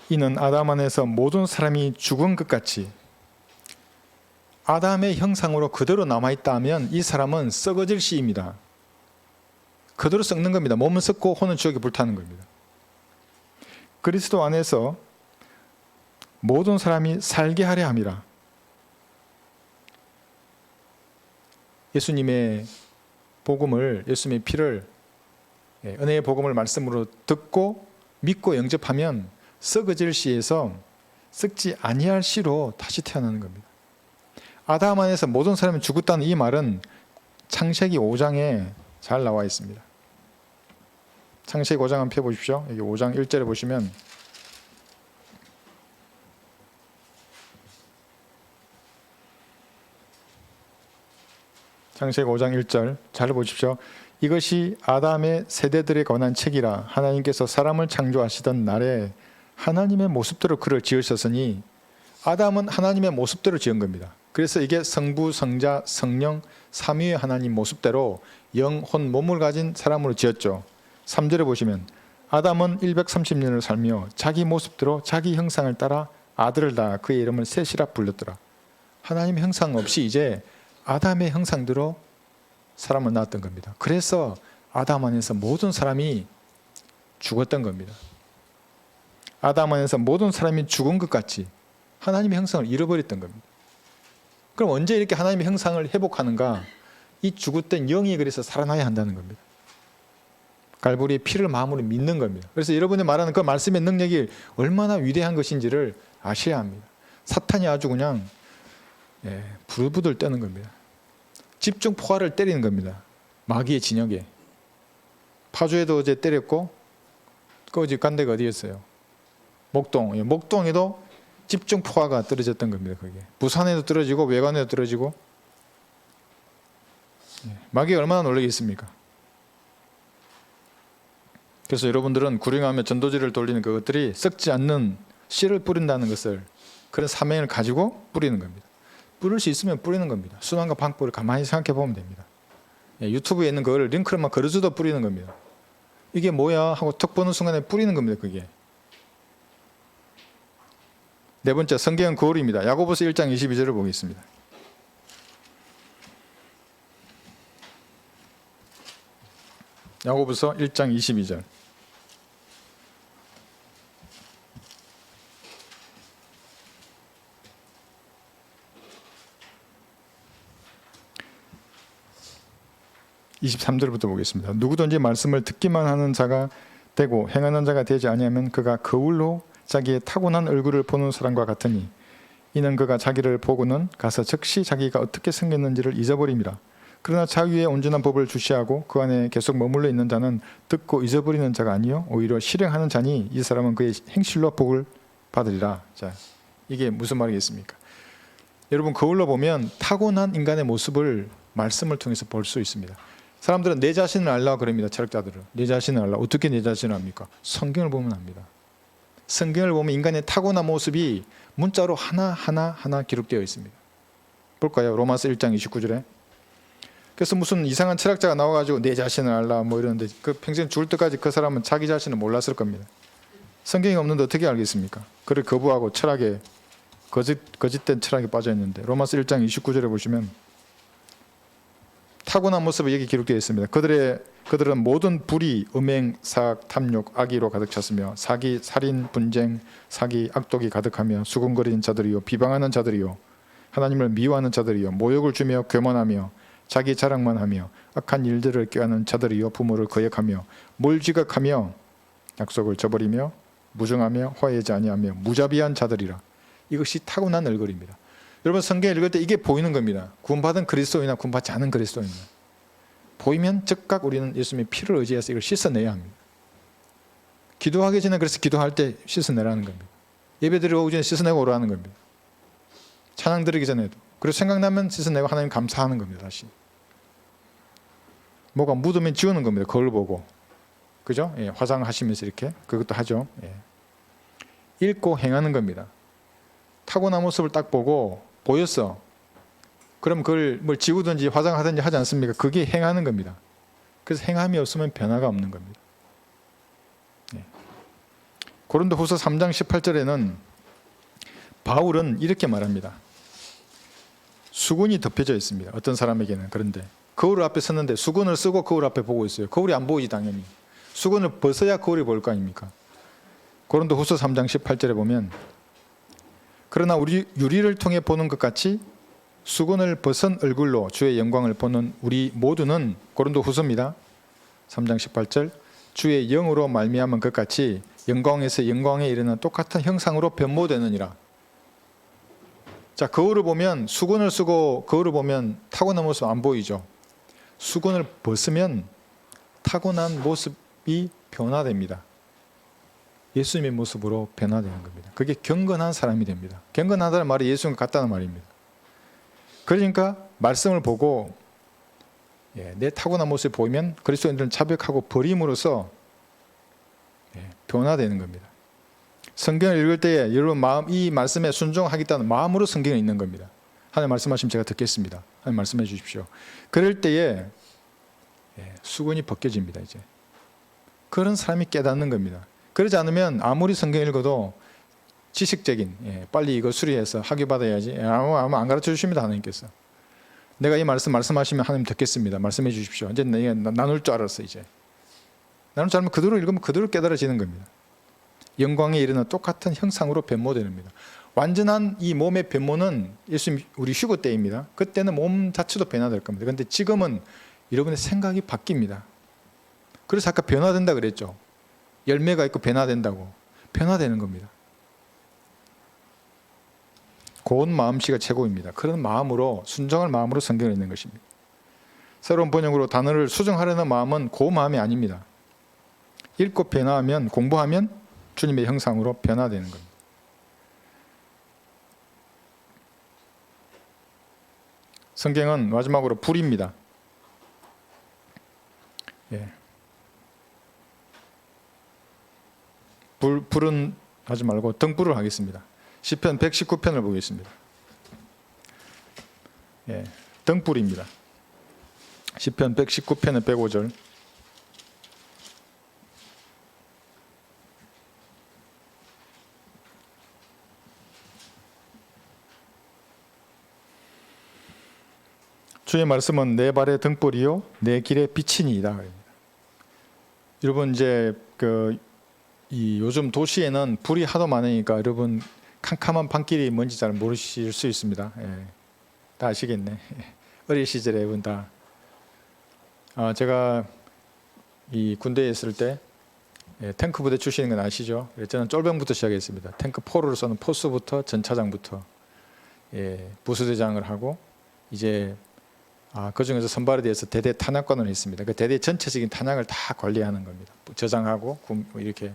이는 아담 안에서 모든 사람이 죽은 것 같이 아담의 형상으로 그대로 남아있다면 이 사람은 썩어질 시입니다. 그대로 썩는 겁니다. 몸은 썩고 혼은 지옥에 불타는 겁니다. 그리스도 안에서 모든 사람이 살게 하려 함이라. 예수님의 복음을, 예수님의 피를, 은혜의 복음을 말씀으로 듣고 믿고 영접하면 썩어질 시에서 썩지 아니할 시로 다시 태어나는 겁니다. 아담 안에서 모든 사람이 죽었다는 이 말은 창세기 5장에 잘 나와 있습니다. 창세기 5장 한번 펴보십시오. 여기 5장 1절에 보시면 창세기 5장 1절 잘 보십시오. 이것이 아담의 세대들에 관한 책이라. 하나님께서 사람을 창조하시던 날에 하나님의 모습대로 그를 지으셨으니, 아담은 하나님의 모습대로 지은 겁니다. 그래서 이게 성부, 성자, 성령, 삼위의 하나님 모습대로 영, 혼, 몸을 가진 사람으로 지었죠. 3절에 보시면 아담은 130년을 살며 자기 모습대로 자기 형상을 따라 아들을 낳아 그의 이름을 셋이라 불렀더라. 하나님의 형상 없이 이제 아담의 형상대로 사람을 낳았던 겁니다. 그래서 아담 안에서 모든 사람이 죽었던 겁니다. 아담 안에서 모든 사람이 죽은 것 같이 하나님의 형상을 잃어버렸던 겁니다. 그럼 언제 이렇게 하나님의 형상을 회복하는가? 이 죽었던 영이 그래서 살아나야 한다는 겁니다. 갈보리의 피를 마음으로 믿는 겁니다. 그래서 여러분이 말하는 그 말씀의 능력이 얼마나 위대한 것인지를 아셔야 합니다. 사탄이 아주 그냥 부들부들 떠는 겁니다. 집중 포화를 때리는 겁니다. 마귀의 진역에. 파주에도 어제 때렸고, 그 간 데가 어디였어요? 목동. 목동에도 집중 포화가 떨어졌던 겁니다. 그게 부산에도 떨어지고 외관에도 떨어지고. 마귀가 얼마나 놀라겠습니까? 그래서 여러분들은 구령하며 전도지를 돌리는 그것들이 썩지 않는 씨를 뿌린다는 것을, 그런 사명을 가지고 뿌리는 겁니다. 뿌릴 수 있으면 뿌리는 겁니다. 순환과 방법을 가만히 생각해 보면 됩니다. 유튜브에 있는 그걸 링크를만 걸어줘도 뿌리는 겁니다. 이게 뭐야 하고 턱 보는 순간에 뿌리는 겁니다. 그게. 네 번째, 성경은 거울입니다. 야고보서 1장 22절을 보겠습니다. 야고보서 1장 22절. (23절부터) 보겠습니다. 누구든지 말씀을 듣기만 하는 자가 되고 행하는 자가 되지 아니하면 그가 거울로 자기의 타고난 얼굴을 보는 사람과 같으니, 이는 그가 자기를 보고는 가서 즉시 자기가 어떻게 생겼는지를 잊어버림이라. 그러나 자유의 온전한 법을 주시하고 그 안에 계속 머물러 있는 자는 듣고 잊어버리는 자가 아니요 오히려 실행하는 자니 이 사람은 그의 행실로 복을 받으리라. 자, 이게 무슨 말이겠습니까? 여러분, 거울로 보면 타고난 인간의 모습을 말씀을 통해서 볼 수 있습니다. 사람들은 내 자신을 알라 그럽니다. 철학자들은. 내 자신을 알라. 어떻게 내 자신을 압니까? 성경을 보면 압니다. 성경을 보면 인간의 타고난 모습이 문자로 하나 기록되어 있습니다. 볼까요? 로마서 1장 29절에. 그래서 무슨 이상한 철학자가 나와가지고 내 자신을 알라 뭐 이러는데, 그 평생 죽을 때까지 그 사람은 자기 자신을 몰랐을 겁니다. 성경이 없는데 어떻게 알겠습니까? 그를 거부하고 철학에 거짓된 철학에 빠져 있는데, 로마서 1장 29절에 보시면 타고난 모습이 여기 기록되어 있습니다. 그들은 모든 불의, 음행, 사악, 탐욕, 악의로 가득 찼으며 사기, 살인, 분쟁, 사기, 악독이 가득하며 수군거리는 자들이요 비방하는 자들이요 하나님을 미워하는 자들이요 모욕을 주며 교만하며 자기 자랑만 하며 악한 일들을 꾀하는 자들이요 부모를 거역하며 몰지각하며 약속을 저버리며 무정하며 화해하지 아니하며 무자비한 자들이라. 이것이 타고난 얼굴입니다. 여러분, 성경 읽을 때 이게 보이는 겁니다. 구원받은 그리스도인이나 구원받지 않은 그리스도인이나 보이면 즉각 우리는 예수님의 피를 의지해서 이걸 씻어내야 합니다. 기도하기 전에, 그래서 기도할 때 씻어내라는 겁니다. 예배드리고 오기 전에 씻어내고 오라는 겁니다. 찬양 드리기 전에도. 그리고 생각나면 씻어내고 하나님 감사하는 겁니다. 다시 뭐가 묻으면 지우는 겁니다. 거울 보고, 그죠? 예, 화장하시면서 이렇게 그것도 하죠. 예. 읽고 행하는 겁니다. 타고난 모습을 딱 보고 보였어. 그럼 그걸 뭘 지우든지 화장하든지 하지 않습니까? 그게 행하는 겁니다. 그래서 행함이 없으면 변화가 없는 겁니다. 고린도후서 3장 18절에는 바울은 이렇게 말합니다. 수군이 덮여져 있습니다. 어떤 사람에게는. 그런데 거울 앞에 섰는데 수건을 쓰고 거울 앞에 보고 있어요. 거울이 안 보이지 당연히. 수건을 벗어야 거울이 보일 거 아닙니까? 고린도후서 3장 18절에 보면 그러나 우리 유리를 통해 보는 것 같이 수건을 벗은 얼굴로 주의 영광을 보는 우리 모두는 고린도후서입니다. 3장 18절 주의 영으로 말미암은 것 같이 영광에서 영광에 이르는 똑같은 형상으로 변모되느니라. 자, 거울을 보면 수건을 쓰고 거울을 보면 타고난 모습 안 보이죠. 수건을 벗으면 타고난 모습이 변화됩니다. 예수님의 모습으로 변화되는 겁니다. 그게 경건한 사람이 됩니다. 경건하다는 말이 예수님과 같다는 말입니다. 그러니까 말씀을 보고 내 타고난 모습이 보이면 그리스도인들은 자백하고 버림으로써 변화되는 겁니다. 성경을 읽을 때에 여러분 이 말씀에 순종하겠다는 마음으로 성경을 읽는 겁니다. 하나님 말씀하시면 제가 듣겠습니다. 하나님 말씀해 주십시오. 그럴 때에 수건이 벗겨집니다. 이제 그런 사람이 깨닫는 겁니다. 그러지 않으면 아무리 성경 읽어도 지식적인 빨리 이거 수리해서 학위받아야지 아무 안 가르쳐 주십니다. 하나님께서 내가 이 말씀하시면 하나님 듣겠습니다. 말씀해 주십시오. 이제 내가 나눌 줄 알았어. 이제 나눌 줄 알면 그대로 읽으면 그대로 깨달아지는 겁니다. 영광에 이르는 똑같은 형상으로 변모되는 겁니다. 완전한 이 몸의 변모는 예수님 우리 휴거 때입니다. 그때는 몸 자체도 변화될 겁니다. 그런데 지금은 여러분의 생각이 바뀝니다. 그래서 아까 변화된다 그랬죠. 열매가 있고 변화된다고. 변화되는 겁니다. 고운 마음씨가 최고입니다. 그런 마음으로 순정할 마음으로 성경을 읽는 것입니다. 새로운 번역으로 단어를 수정하려는 마음은 고운 마음이 아닙니다. 읽고 변화하면 공부하면 주님의 형상으로 변화되는 겁니다. 성경은 마지막으로 불입니다. 불은 하지 말고 등불을 하겠습니다. 시편 119편을 보겠습니다. 등불입니다. 시편 119편의 105절. 주의 말씀은 내 발의 등불이요 내 길의 빛이니이다. 여러분 이제 요즘 도시에는 불이 하도 많으니까 여러분 캄캄한 밤길이 뭔지 잘 모르실 수 있습니다. 다 아시겠네. 어린 시절에 여러분 다. 제가 이 군대에 있을 때 탱크 부대 출신인 건 아시죠? 저는 쫄병부터 시작했습니다. 탱크 포로를 쏘는 포수부터 전차장부터 부수대장을 하고 이제 그 중에서 선발에 대해서 대대 탄약관을 했습니다. 그 대대 전체적인 탄약을 다 관리하는 겁니다. 저장하고 이렇게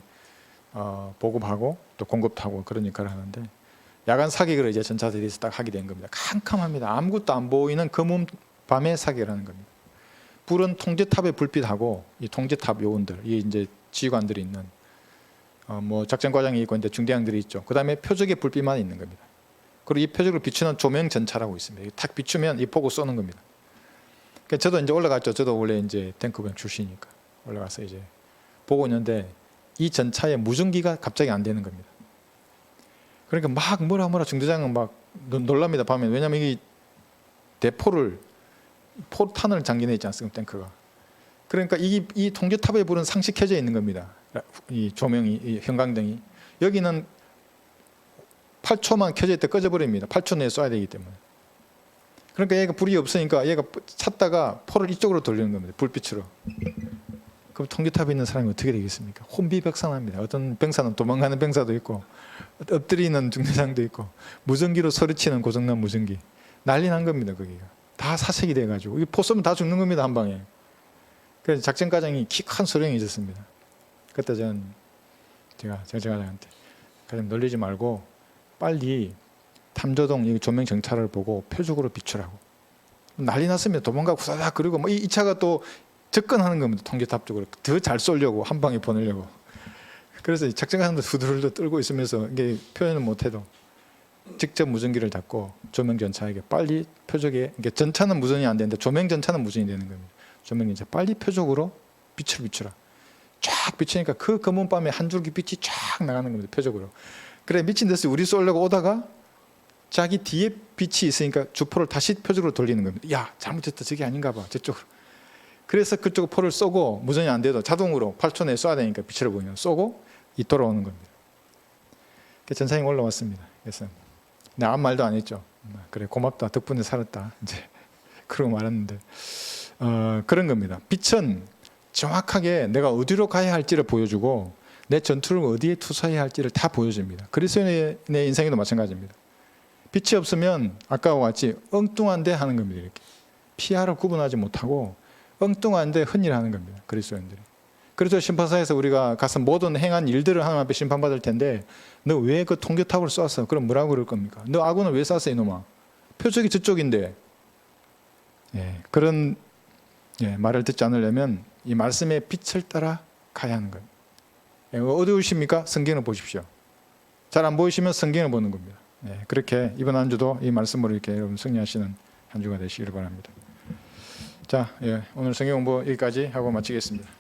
보급하고 또 공급하고 그런 역할을 하는데 야간 사격을 이제 전차대에서 딱 하게 된 겁니다. 캄캄합니다. 아무것도 안 보이는 검은 밤에 사격을 하는 겁니다. 불은 통제탑의 불빛하고 이 통제탑 요원들, 이 이제 지휘관들이 있는 뭐 작전과장이 있고 이제 중대장들이 있죠. 그 다음에 표적의 불빛만 있는 겁니다. 그리고 이 표적을 비추는 조명 전차라고 있습니다. 탁 비추면 이 보고 쏘는 겁니다. 그러니까 저도 이제 올라갔죠. 저도 원래 이제 탱크병 출신이니까 올라가서 이제 보고 있는데 이 전차에 무전기가 갑자기 안 되는 겁니다. 그러니까 막 뭐라 중대장은 막 놀랍니다. 밤에. 왜냐하면 이 대포를 포탄을 장전해 있지 않습니까? 탱크가. 그러니까 이 통제탑에 불은 상시 켜져 있는 겁니다. 이 조명이, 이 형광등이. 여기는 8초만 켜져 있다 꺼져버립니다. 8초 내에 쏴야 되기 때문에. 그러니까 얘가 불이 없으니까 얘가 찾다가 포를 이쪽으로 돌리는 겁니다. 불빛으로. 그럼 통제탑에 있는 사람이 어떻게 되겠습니까? 혼비백산합니다. 어떤 병사는 도망가는 병사도 있고 엎드리는 중대장도 있고 무전기로 소리치는 고장난 무전기. 난리 난 겁니다. 거기가. 다 사색이 돼가지고 포 쏘면 다 죽는 겁니다. 한 방에. 그래서 작전과장이 키 큰 소령이 있었습니다. 그때 제가 장한테 가장 놀리지 말고 빨리 탐조동 이 조명 정찰을 보고 표적으로 비추라고. 난리 났습니다. 도망가고 후다닥. 그리고 뭐 이 차가 또 접근하는 겁니다. 통제탑 쪽으로 더 잘 쏘려고 한 방에 보내려고. 그래서 작전관도 후들후들 떨고 있으면서 이게 표현을 못해도 직접 무전기를 잡고 조명 전차에게 빨리 표적에, 전차는 무전이 안 되는데 조명 전차는 무전이 되는 겁니다. 조명이 이제 빨리 표적으로 빛을 비추라. 쫙 비추니까 그 검은 밤에 한 줄기 빛이 쫙 나가는 겁니다. 표적으로. 그래 미친 듯이 우리 쏘려고 오다가 자기 뒤에 빛이 있으니까 주포를 다시 표적으로 돌리는 겁니다. 야 잘못했다, 저게 아닌가 봐, 저쪽으로. 그래서 그쪽 포를 쏘고 무전이 안 돼도 자동으로 8초 내에 쏴야 되니까 빛을 보이면 쏘고 이 돌아오는 겁니다. 전사님이 올라왔습니다. 그래서 나 아무 말도 안 했죠. 그래 고맙다, 덕분에 살았다, 이제 그러고 말았는데 그런 겁니다. 빛은 정확하게 내가 어디로 가야 할지를 보여주고 내 전투를 어디에 투사해야 할지를 다 보여줍니다. 그리스도인의 인생에도 마찬가지입니다. 빛이 없으면 아까와 같이 엉뚱한데 하는 겁니다. 이렇게 피하를 구분하지 못하고 엉뚱한데 헛일하는 겁니다. 그리스도인들이. 그래서 심판사에서 우리가 가서 모든 행한 일들을 하나님 앞에 심판받을 텐데 너 왜 그 통교탑을 쐈어? 그럼 뭐라고 그럴 겁니까? 너 아군을 왜 쐈어 이놈아? 표적이 저쪽인데. 그런 말을 듣지 않으려면 이 말씀의 빛을 따라 가야 하는 거예요. 어두우십니까? 성경을 보십시오. 잘 안 보이시면 성경을 보는 겁니다. 그렇게 이번 한 주도 이 말씀으로 이렇게 여러분 승리하시는 한 주가 되시기를 바랍니다. 자, 오늘 성경 공부 여기까지 하고 마치겠습니다.